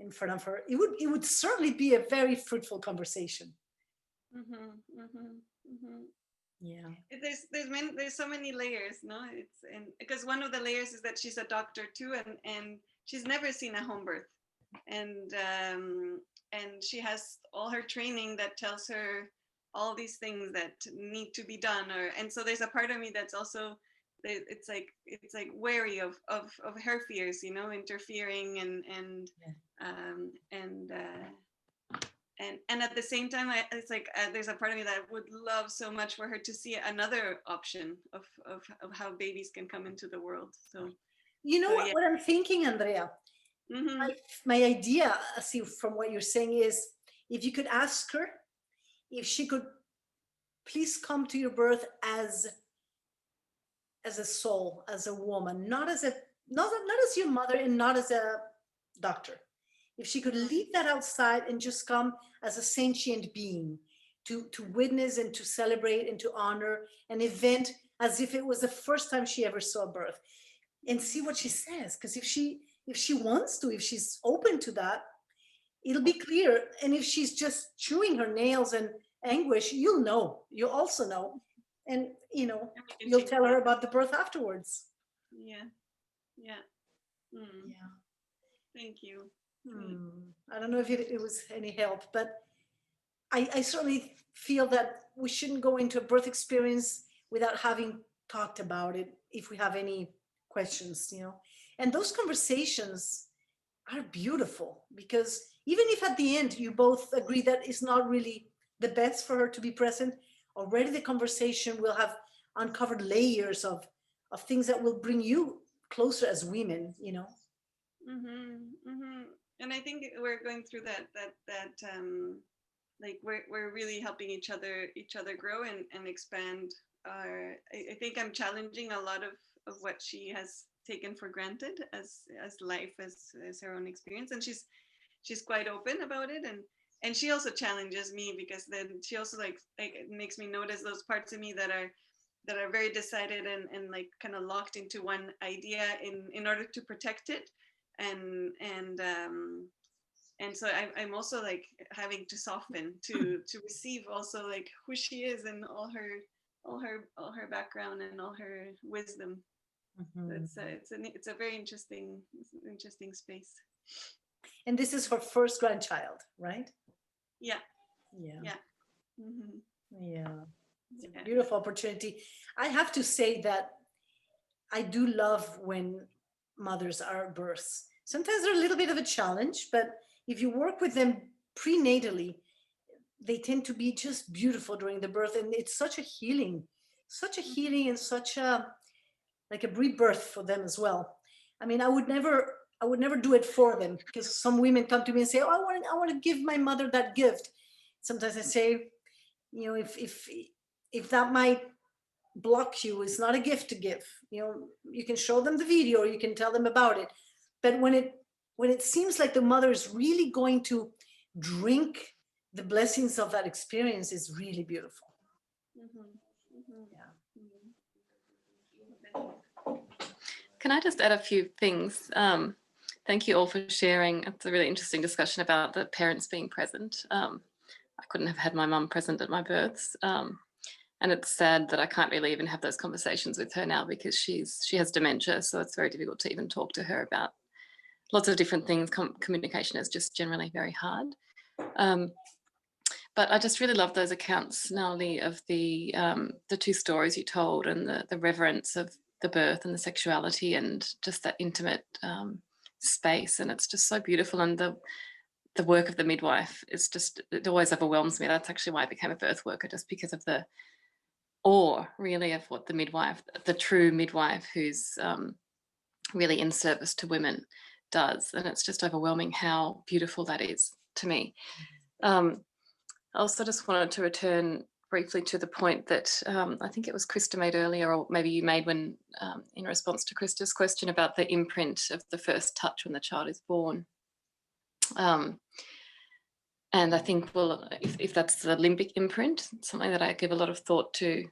in front of her. It would certainly be a very fruitful conversation. Yeah. There's so many layers, no? It's, and because one of the layers is that she's a doctor too, and she's never seen a home birth, and she has all her training that tells her all these things that need to be done, and so there's a part of me that's also, it's like wary of her fears, you know, interfering and at the same time, it's like there's a part of me that would love so much for her to see another option of how babies can come into the world. So, you know, yeah. what I'm thinking, Andrea, my idea, see, from what you're saying is, if you could ask her if she could please come to your birth as a soul, as a woman, not as your mother and not as a doctor. If she could leave that outside and just come as a sentient being to witness and to celebrate and to honor an event as if it was the first time she ever saw birth, and see what she says. Because if she wants to, if she's open to that, it'll be clear. And if she's just chewing her nails and anguish, you'll also know. And, you know, you'll tell her about the birth afterwards. Yeah. Thank you. I don't know if it was any help, but I certainly feel that we shouldn't go into a birth experience without having talked about it if we have any questions, you know. And those conversations are beautiful, because even if at the end you both agree that it's not really the best for her to be present, already the conversation will have uncovered layers of things that will bring you closer as women, you know. And I think we're going through that like we're really helping each other grow and expand our, I think I'm challenging a lot of what she has taken for granted as life, as her own experience, and she's quite open about it, and she also challenges me, because then she also like it makes me notice those parts of me that are very decided and like kind of locked into one idea in order to protect it, and so I'm also like having to soften to receive also like who she is and all her background and all her wisdom. It's a very interesting space. And this is her first grandchild, right? Yeah. Yeah. It's a beautiful opportunity. I have to say that I do love when mothers are at births. Sometimes they're a little bit of a challenge, but if you work with them prenatally, they tend to be just beautiful during the birth. And it's such a healing and such a, like a rebirth for them as well. I mean, I would never do it for them, because some women come to me and say, oh, I want to give my mother that gift. Sometimes I say, you know, if that might block you, it's not a gift to give. You know, you can show them the video, or you can tell them about it. But when it seems like the mother is really going to drink the blessings of that experience is really beautiful. Can I just add a few things? Thank you all for sharing. It's a really interesting discussion about the parents being present. I couldn't have had my mum present at my births. And it's sad that I can't really even have those conversations with her now because she has dementia. So it's very difficult to even talk to her about lots of different things. Communication is just generally very hard. But I just really love those accounts, Naoli, of the two stories you told and the reverence of the birth and the sexuality and just that intimate space. And it's just so beautiful. And the work of the midwife is just, it always overwhelms me. That's actually why I became a birth worker, just because of the awe really of what the true midwife who's really in service to women does. And it's just overwhelming how beautiful that is to me. I also just wanted to return briefly to the point that I think it was Krista made earlier, or maybe you made when in response to Krista's question about the imprint of the first touch when the child is born. And I think, well, if that's the limbic imprint, something that I give a lot of thought to.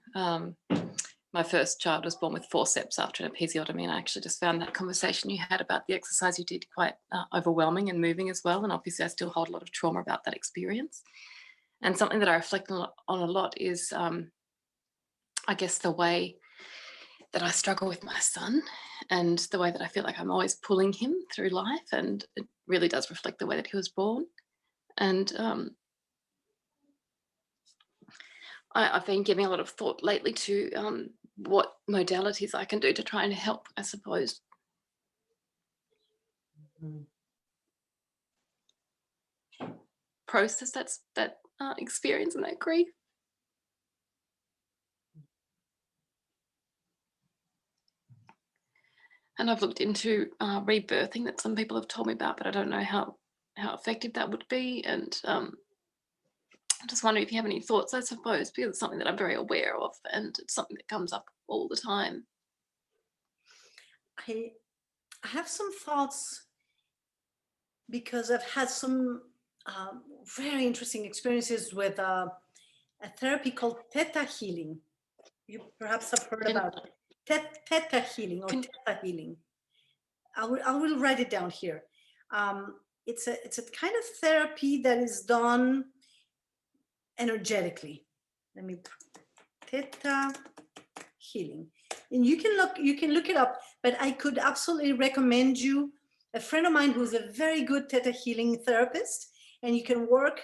My first child was born with forceps after an episiotomy, and I actually just found that conversation you had about the exercise you did quite overwhelming and moving as well. And obviously I still hold a lot of trauma about that experience. And something that I reflect on a lot is, I guess, the way that I struggle with my son and the way that I feel like I'm always pulling him through life. And it really does reflect the way that he was born. And I've been giving a lot of thought lately to what modalities I can do to try and help, I suppose. Process that experience and that grief. And I've looked into rebirthing that some people have told me about, but I don't know how effective that would be. And I'm just wondering if you have any thoughts, I suppose, because it's something that I'm very aware of and it's something that comes up all the time. I have some thoughts because I've had some very interesting experiences with a therapy called Theta healing. You perhaps have heard about it. Theta healing or Theta healing. I will write it down here. It's a kind of therapy that is done energetically. Let me Theta healing, and you can look it up. But I could absolutely recommend you a friend of mine who's a very good Theta healing therapist, and you can work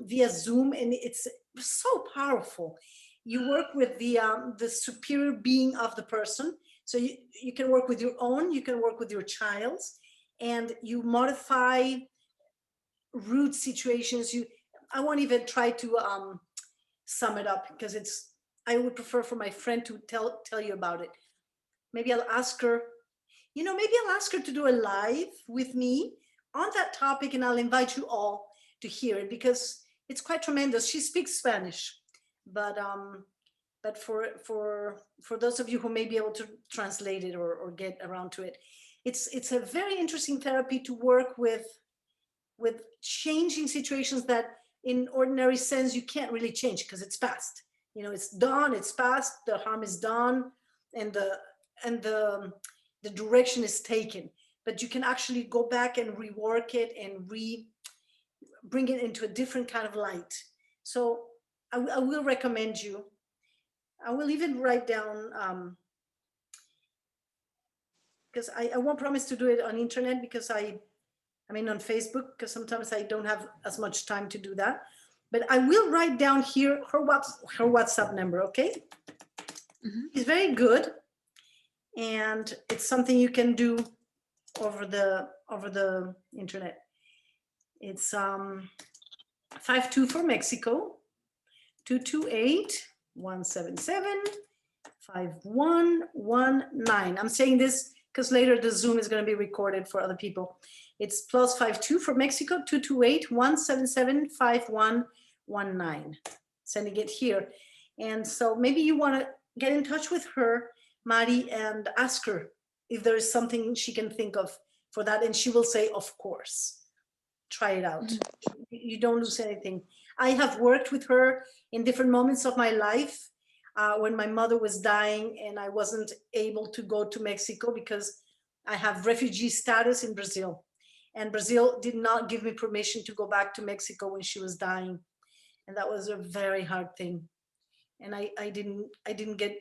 via Zoom, and it's so powerful. You work with the superior being of the person, so you can work with your own, you can work with your child's, and you modify root situations. I won't even try to sum it up because I would prefer for my friend to tell you about it. Maybe I'll ask her, maybe I'll ask her to do a live with me on that topic, and I'll invite you all to hear it because it's quite tremendous. She speaks Spanish, but for those of you who may be able to translate it or get around to it, it's a very interesting therapy to work with changing situations that in ordinary sense you can't really change because it's past. It's done, it's past, the harm is done, and the direction is taken. But you can actually go back and rework it and bring it into a different kind of light. So I will recommend you. I will even write down, because I won't promise to do it on internet because I mean on Facebook, because sometimes I don't have as much time to do that. But I will write down here her WhatsApp number, okay? Mm-hmm. It's very good. And it's something you can do over the internet. It's 52 for Mexico, 228-177-5119. I'm saying this because later the Zoom is going to be recorded for other people. It's +52 for Mexico, 228-177-5119. Sending it here. And so maybe you want to get in touch with her, Mari, and ask her if there is something she can think of for that. And she will say, of course. try it out. You don't lose anything. I have worked with her in different moments of my life when my mother was dying and I wasn't able to go to Mexico because I have refugee status in Brazil. And Brazil did not give me permission to go back to Mexico when she was dying. And that was a very hard thing. And I didn't get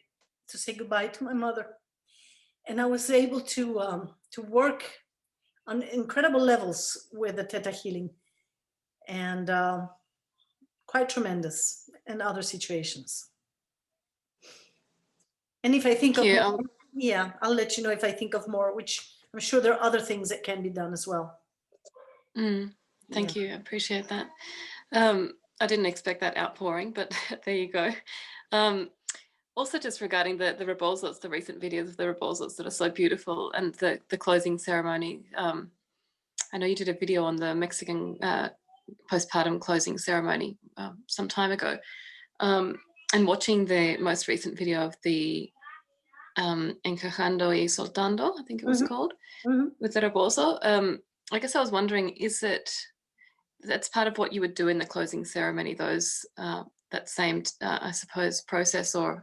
to say goodbye to my mother. And I was able to work on incredible levels with the Theta healing, and quite tremendous in other situations. And if I think of more, yeah, I'll let you know if I think of more, which I'm sure there are other things that can be done as well. Thank you. I appreciate that. I didn't expect that outpouring, but there you go. Also, just regarding the rebozos, the recent videos of the rebozos that are so beautiful, and the closing ceremony. I know you did a video on the Mexican postpartum closing ceremony some time ago, and watching the most recent video of the Encajando y Soltando, I think it was called, with the rebozo. I guess I was wondering, that's part of what you would do in the closing ceremony, those that same, I suppose, process or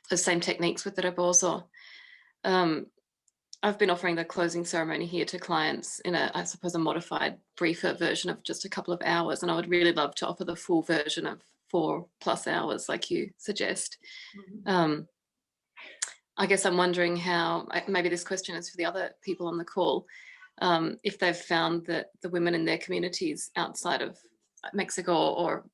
those same techniques with the rebozo. I've been offering the closing ceremony here to clients in I suppose, a modified, briefer version of just a couple of hours, and I would really love to offer the full version of 4+ hours, like you suggest. I guess I'm wondering how, maybe this question is for the other people on the call, if they've found that the women in their communities outside of Mexico or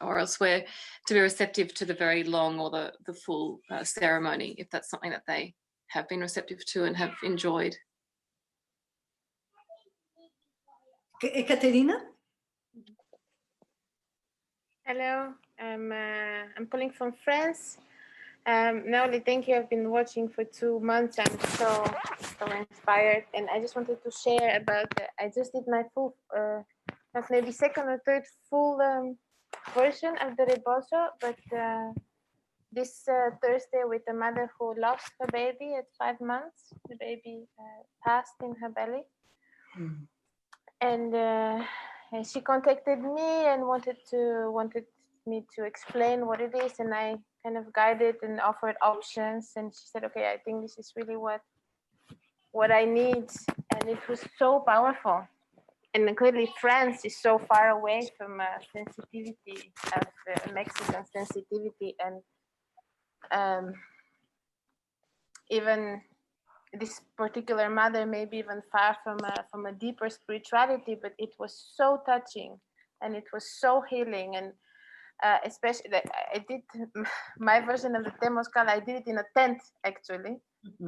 elsewhere to be receptive to the very long or the full ceremony, if that's something that they have been receptive to and have enjoyed. Ekaterina? Hello, I'm calling from France. Naoli, thank you. I've been watching for 2 months. I'm so inspired, and I just wanted to share about. I just did my full, maybe second or third full version of the rebozo, but this Thursday with a mother who lost her baby at 5 months. The baby passed in her belly, and she contacted me and wanted me to explain what it is, and I kind of guided and offered options, and she said, okay, I think this is really what I need, and it was so powerful. And clearly France is so far away from sensitivity of Mexican sensitivity, and even this particular mother may be even far from a deeper spirituality, but it was so touching and it was so healing. And especially I did my version of the Temazcal, I did it in a tent actually,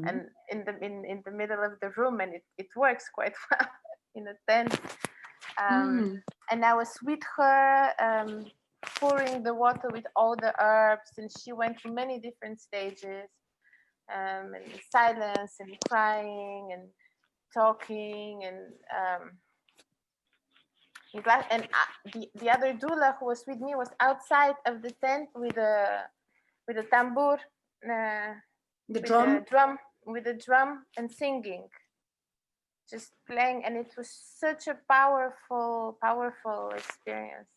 and in the middle of the room, and it works quite well in a tent. And I was with her, pouring the water with all the herbs, and she went through many different stages, and silence and crying and talking, and the other doula who was with me was outside of the tent with a tambour, with a drum and singing, just playing, and it was such a powerful experience.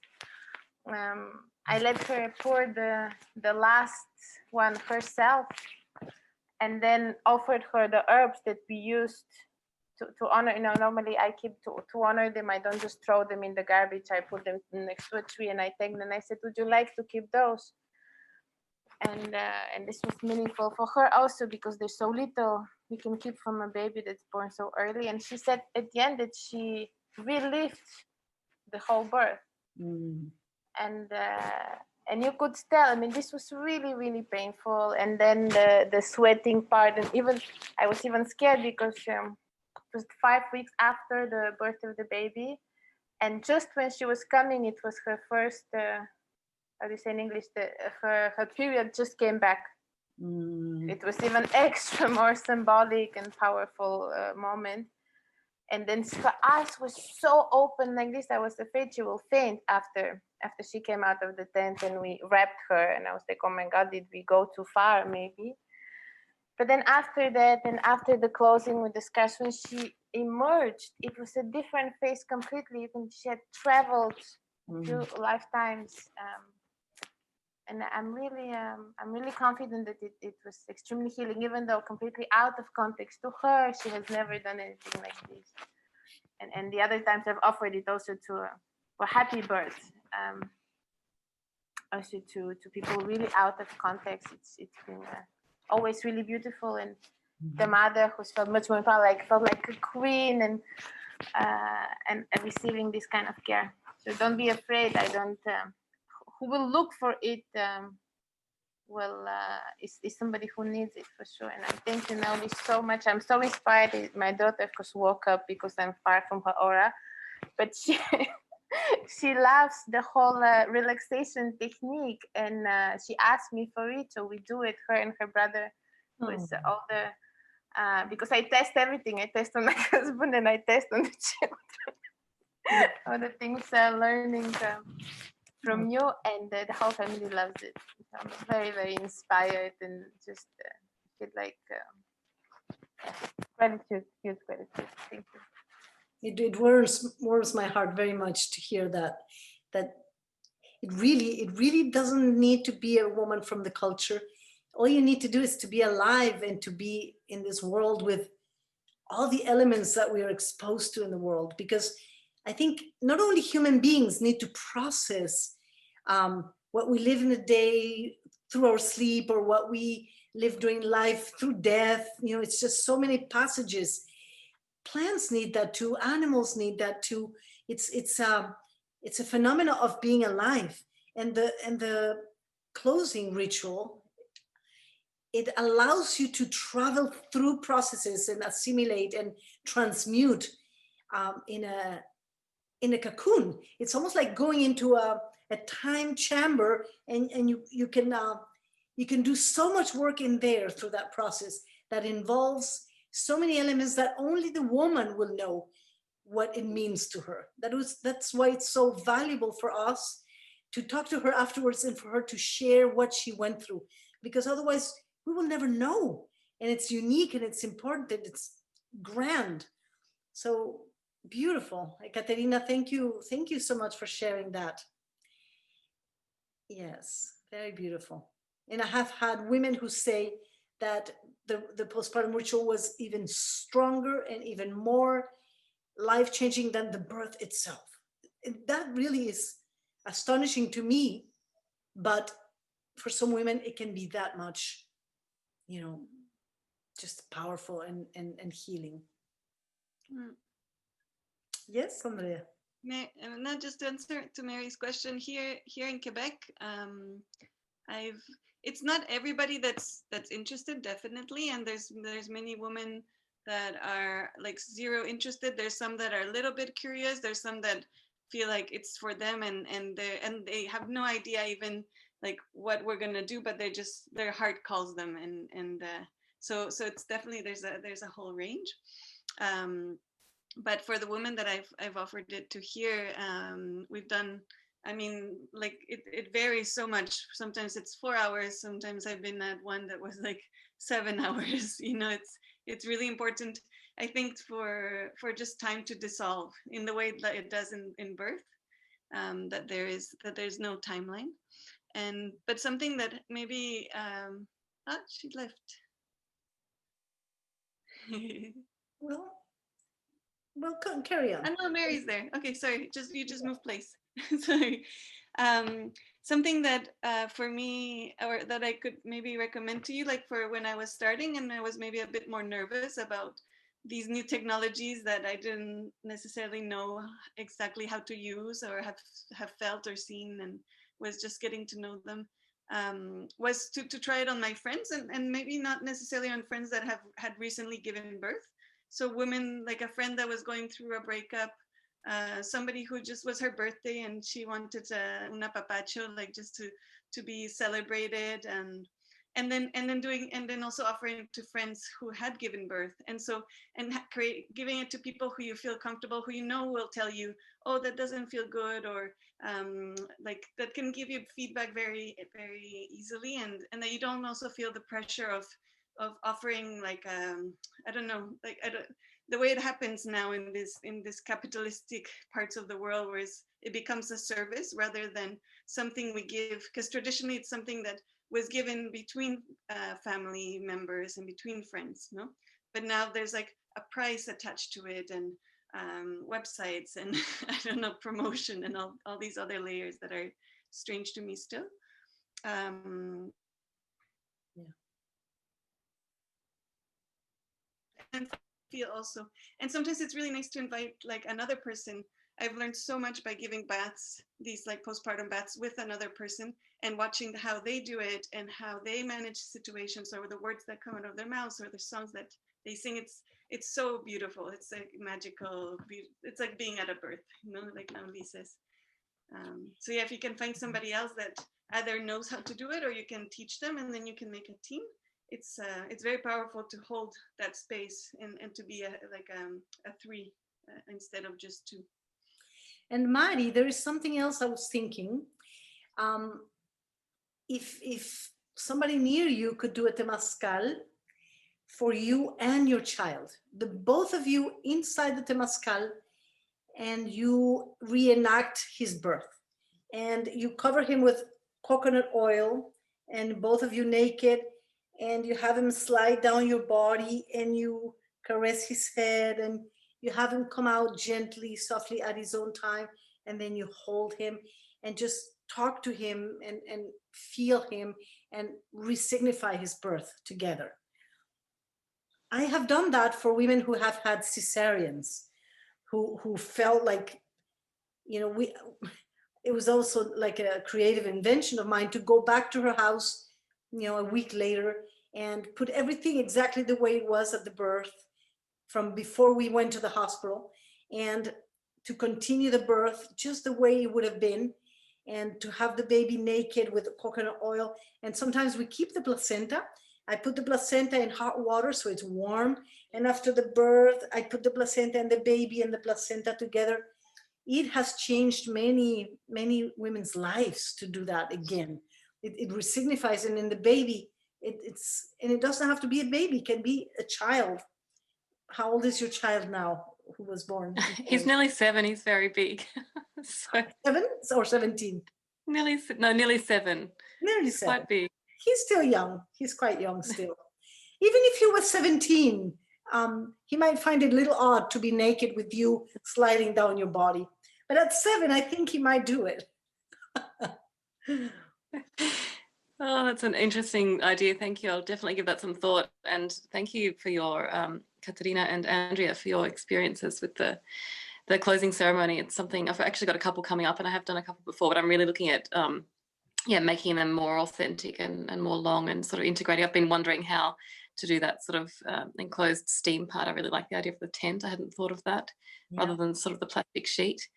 I let her pour the last one herself, and then offered her the herbs that we used to honor. Normally I keep to honor them. I don't just throw them in the garbage. I put them next to a tree and I thank them. And I said, would you like to keep those? And this was meaningful for her also, because there's so little we can keep from a baby that's born so early. And she said at the end that she relived the whole birth. And you could tell, I mean, this was really, really painful. And then the sweating part, and I was even scared because it was 5 weeks after the birth of the baby. And just when she was coming, it was her first, how do you say in English, her period just came back. It was even extra more symbolic and powerful moment. And then her eyes was so open like this. I was afraid she will faint after she came out of the tent, and we wrapped her. And I was like, oh my God, did we go too far maybe? But then after that, and after the closing with discussion, emerged, it was a different face completely. Even she had traveled through lifetimes, and I'm really confident that it was extremely healing, even though completely out of context to her. She has never done anything like this, and the other times I've offered it also to for happy birth, also to people really out of context. It's been always really beautiful, and the mother who's felt much more felt like a queen, and receiving this kind of care. So don't be afraid. I don't. Who will look for it? Is somebody who needs it for sure. And I thank you, Naoli, so much. I'm so inspired. My daughter, of course, woke up because I'm far from her aura, but she she loves the whole relaxation technique, and she asked me for it, so we do it. Her and her brother, with all the. Because I test everything. I test on my husband and I test on the children. All the things learning from you, and the whole family loves it. I'm very, very inspired, and just feel like gratitude, huge gratitude. Thank you. It warms my heart very much to hear that it really doesn't need to be a woman from the culture. All you need to do is to be alive and to be in this world with all the elements that we are exposed to in the world. Because I think not only human beings need to process what we live in a day through our sleep, or what we live during life through death. You know, it's just so many passages. Plants need that too. Animals need that too. It's a phenomenon of being alive. And the closing ritual, it allows you to travel through processes and assimilate and transmute in a cocoon. It's almost like going into a time chamber, and you can do so much work in there through that process that involves so many elements that only the woman will know what it means to her. That's why it's so valuable for us to talk to her afterwards, and for her to share what she went through, because otherwise we will never know. And it's unique, and it's important, and it's grand. So beautiful. Ekaterina, thank you so much for sharing that. Yes, very beautiful. And I have had women who say that the postpartum ritual was even stronger and even more life-changing than the birth itself. And that really is astonishing to me, but for some women it can be that much, just powerful and healing. Yes, Andrea. Not just to answer to Mary's question, here in Quebec, it's not everybody that's interested, definitely, and there's many women that are like zero interested. There's some that are a little bit curious. There's some that feel like it's for them, and they have no idea even like what we're gonna do, but their heart calls them, and so it's definitely there's a whole range. But for the women that I've offered it to here, we've done, I mean, like it varies so much. Sometimes it's 4 hours. Sometimes I've been at one that was like 7 hours. It's really important, I think, for just time to dissolve in the way that it does in birth, that there's no timeline. But something that maybe, she left. Well, carry on. I know Mary's there. Okay, sorry. You just moved place. Sorry. Something that for me, or that I could maybe recommend to you, like for when I was starting and I was maybe a bit more nervous about these new technologies that I didn't necessarily know exactly how to use or have felt or seen, and was just getting to know them, was to try it on my friends, and maybe not necessarily on friends that have had recently given birth. So women, like a friend that was going through a breakup, somebody who just was her birthday and she wanted un apapacho, like just to be celebrated, and then also offering to friends who had given birth, and giving it to people who you feel comfortable, who will tell you, oh, that doesn't feel good, or like that can give you feedback very, very easily, and that you don't also feel the pressure of offering, like I don't know, like the way it happens now in this capitalistic parts of the world, where it becomes a service rather than something we give, because traditionally it's something that was given between family members and between friends, no? But now there's like a price attached to it, and websites and I don't know, promotion and all these other layers that are strange to me still. And feel also, and sometimes it's really nice to invite like another person. I've learned so much by giving baths, these like postpartum baths with another person, and watching how they do it and how they manage situations, or the words that come out of their mouths, or the songs that they sing. It's so beautiful. It's like magical. It's like being at a birth, you know, like Naoli says. So yeah, if you can find somebody else that either knows how to do it, or you can teach them, and then you can make a team. It's very powerful to hold that space and to be a three instead of just two. And Mari, there is something else I was thinking. If somebody near you could do a temazcal for you and your child, the both of you inside the temazcal, and you reenact his birth, and you cover him with coconut oil, and both of you naked, and you have him slide down your body, and you caress his head, and you have him come out gently, softly at his own time, and then you hold him and just talk to him and feel him and re-signify his birth together. I have done that for women who have had cesareans, who felt like, you know, it was also like a creative invention of mine to go back to her house, you know, a week later, and put everything exactly the way it was at the birth from before we went to the hospital, and to continue the birth just the way it would have been, and to have the baby naked with coconut oil. And sometimes we keep the placenta. I put the placenta in hot water so it's warm, and after the birth I put the placenta and the baby and the placenta together. It has changed many women's lives to do that again. It resignifies, and in the baby, and it doesn't have to be a baby, it can be a child. How old is your child now, who was born? He's nearly 7. He's very big. So 7 or 17? Nearly 7. Nearly He's 7. quite big. He's still young. He's quite young still. Even if he was 17, he might find it a little odd to be naked with you sliding down your body. But at 7, I think he might do it. Oh, that's an interesting idea. Thank you. I'll definitely give that some thought. And thank you for your, Katerina and Andrea, for your experiences with the closing ceremony. It's something, I've actually got a couple coming up, and I have done a couple before, but I'm really looking at making them more authentic and more long and sort of integrating. I've been wondering how to do that sort of enclosed steam part. I really like the idea of the tent. I hadn't thought of that, rather than sort of the plastic sheet.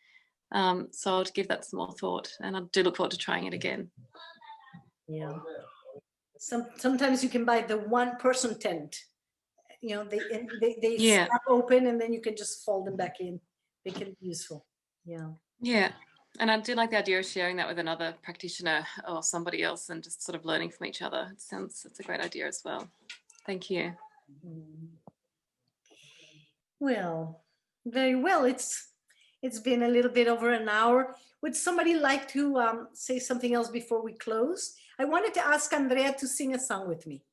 So I'll give that some more thought, and I do look forward to trying it again. Yeah. Sometimes you can buy the one-person tent. You know, they snap open, and then you can just fold them back in. They can be useful. Yeah. Yeah. And I do like the idea of sharing that with another practitioner or somebody else, and just sort of learning from each other. It's a great idea as well. Thank you. Well, very well. It's been a little bit over an hour. Would somebody like to say something else before we close? I wanted to ask Andrea to sing a song with me.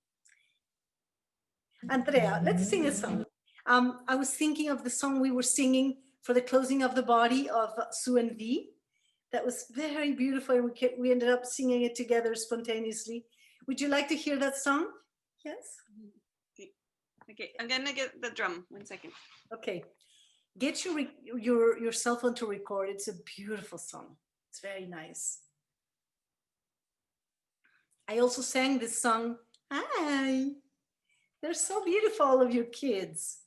Andrea, let's sing a song. I was thinking of the song we were singing for the closing of the body of Sue and V. That was very beautiful, and we ended up singing it together spontaneously. Would you like to hear that song? Yes? Okay, I'm gonna get the drum. 1 second. Okay. Get your cell phone to record. It's a beautiful song. It's very nice. I also sang this song. Hi. They're so beautiful, all of your kids.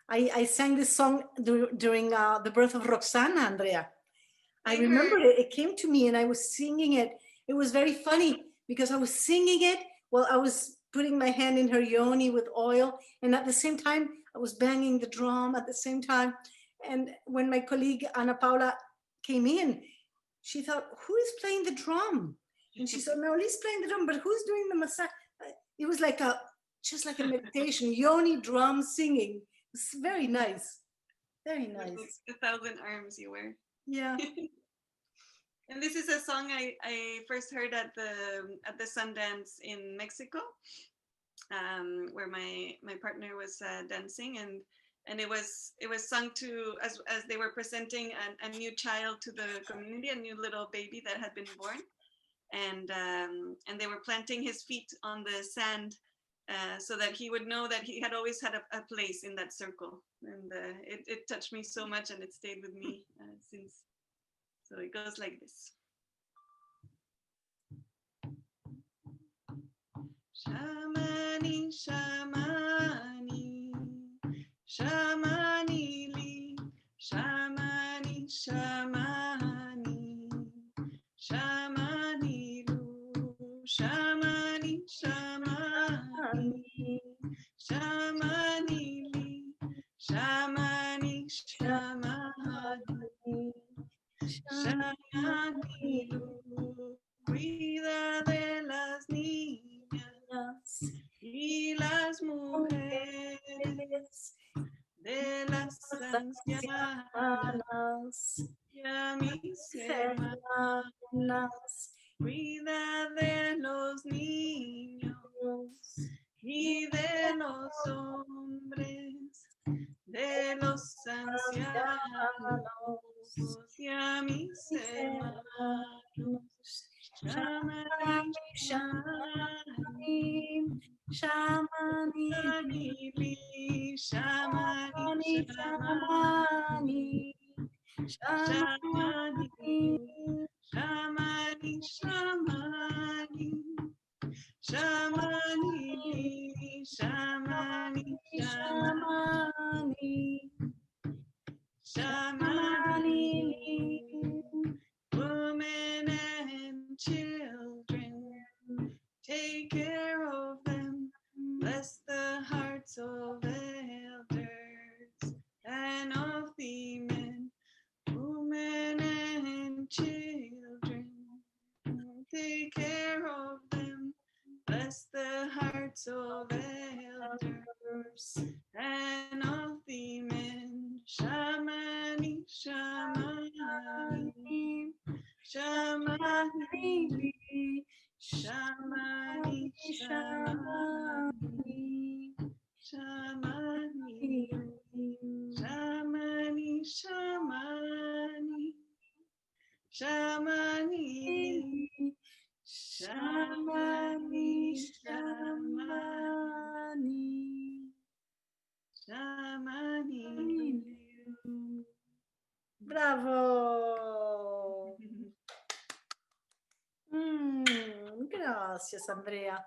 I sang this song during the birth of Roxana, Andrea. I remember it came to me and I was singing it. It was very funny because I was singing it while I was putting my hand in her yoni with oil. And at the same time, I was banging the drum at the same time. And when my colleague, Ana Paula, came in, she thought, who is playing the drum? And she said, Naoli's playing the drum, but who's doing the massage? It was like just like a meditation, yoni drum singing. It's very nice. Very Like nice. 1,000 arms you wear. Yeah. And this is a song I first heard at the Sundance in Mexico, where my partner was dancing, and it was sung to as they were presenting a new child to the community, a new little baby that had been born, and they were planting his feet on the sand so that he would know that he had always had a place in that circle, and it touched me so much, and it stayed with me since. So it goes like this. Shamani, shamani, shamani li, shamani, shamani, shamani lu, shamani, shamani, shamani li, shamani, shamani, shamani lu, cuida de las niñas y las mujeres, de las ancianas y a mis hermanas, cuida de los niños y de los hombres, de los ancianos y a mis hermanos. Shamani, shamani, shamani, shamani, shamani, shamani, shamani, shamani, shamani, shamani, shamani, women and children, take care of them, bless the hearts of elders and of the men, women and children, take care of them, bless the hearts of elders and of the men. Shamani, shamani, shamani, shamani, shamani, shamani, shamani, shamani, shamani, shamani, shamani. Bravo. Gracias, Andrea.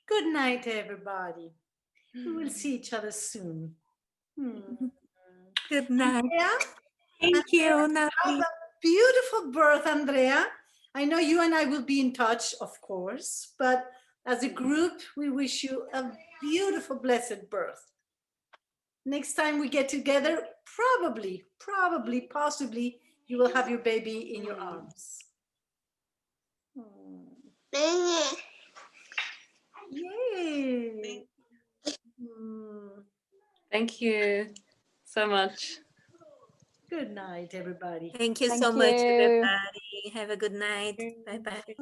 Good night, everybody. We will see each other soon. Good night. Andrea? Thank you, Andrea, have a beautiful birth, Andrea. I know you and I will be in touch, of course, but as a group, we wish you a beautiful, blessed birth. Next time we get together, probably, possibly, you will have your baby in your arms. Yay! Thank you so much. Good night, everybody. Thank you so much, everybody. Have a good night. Bye-bye.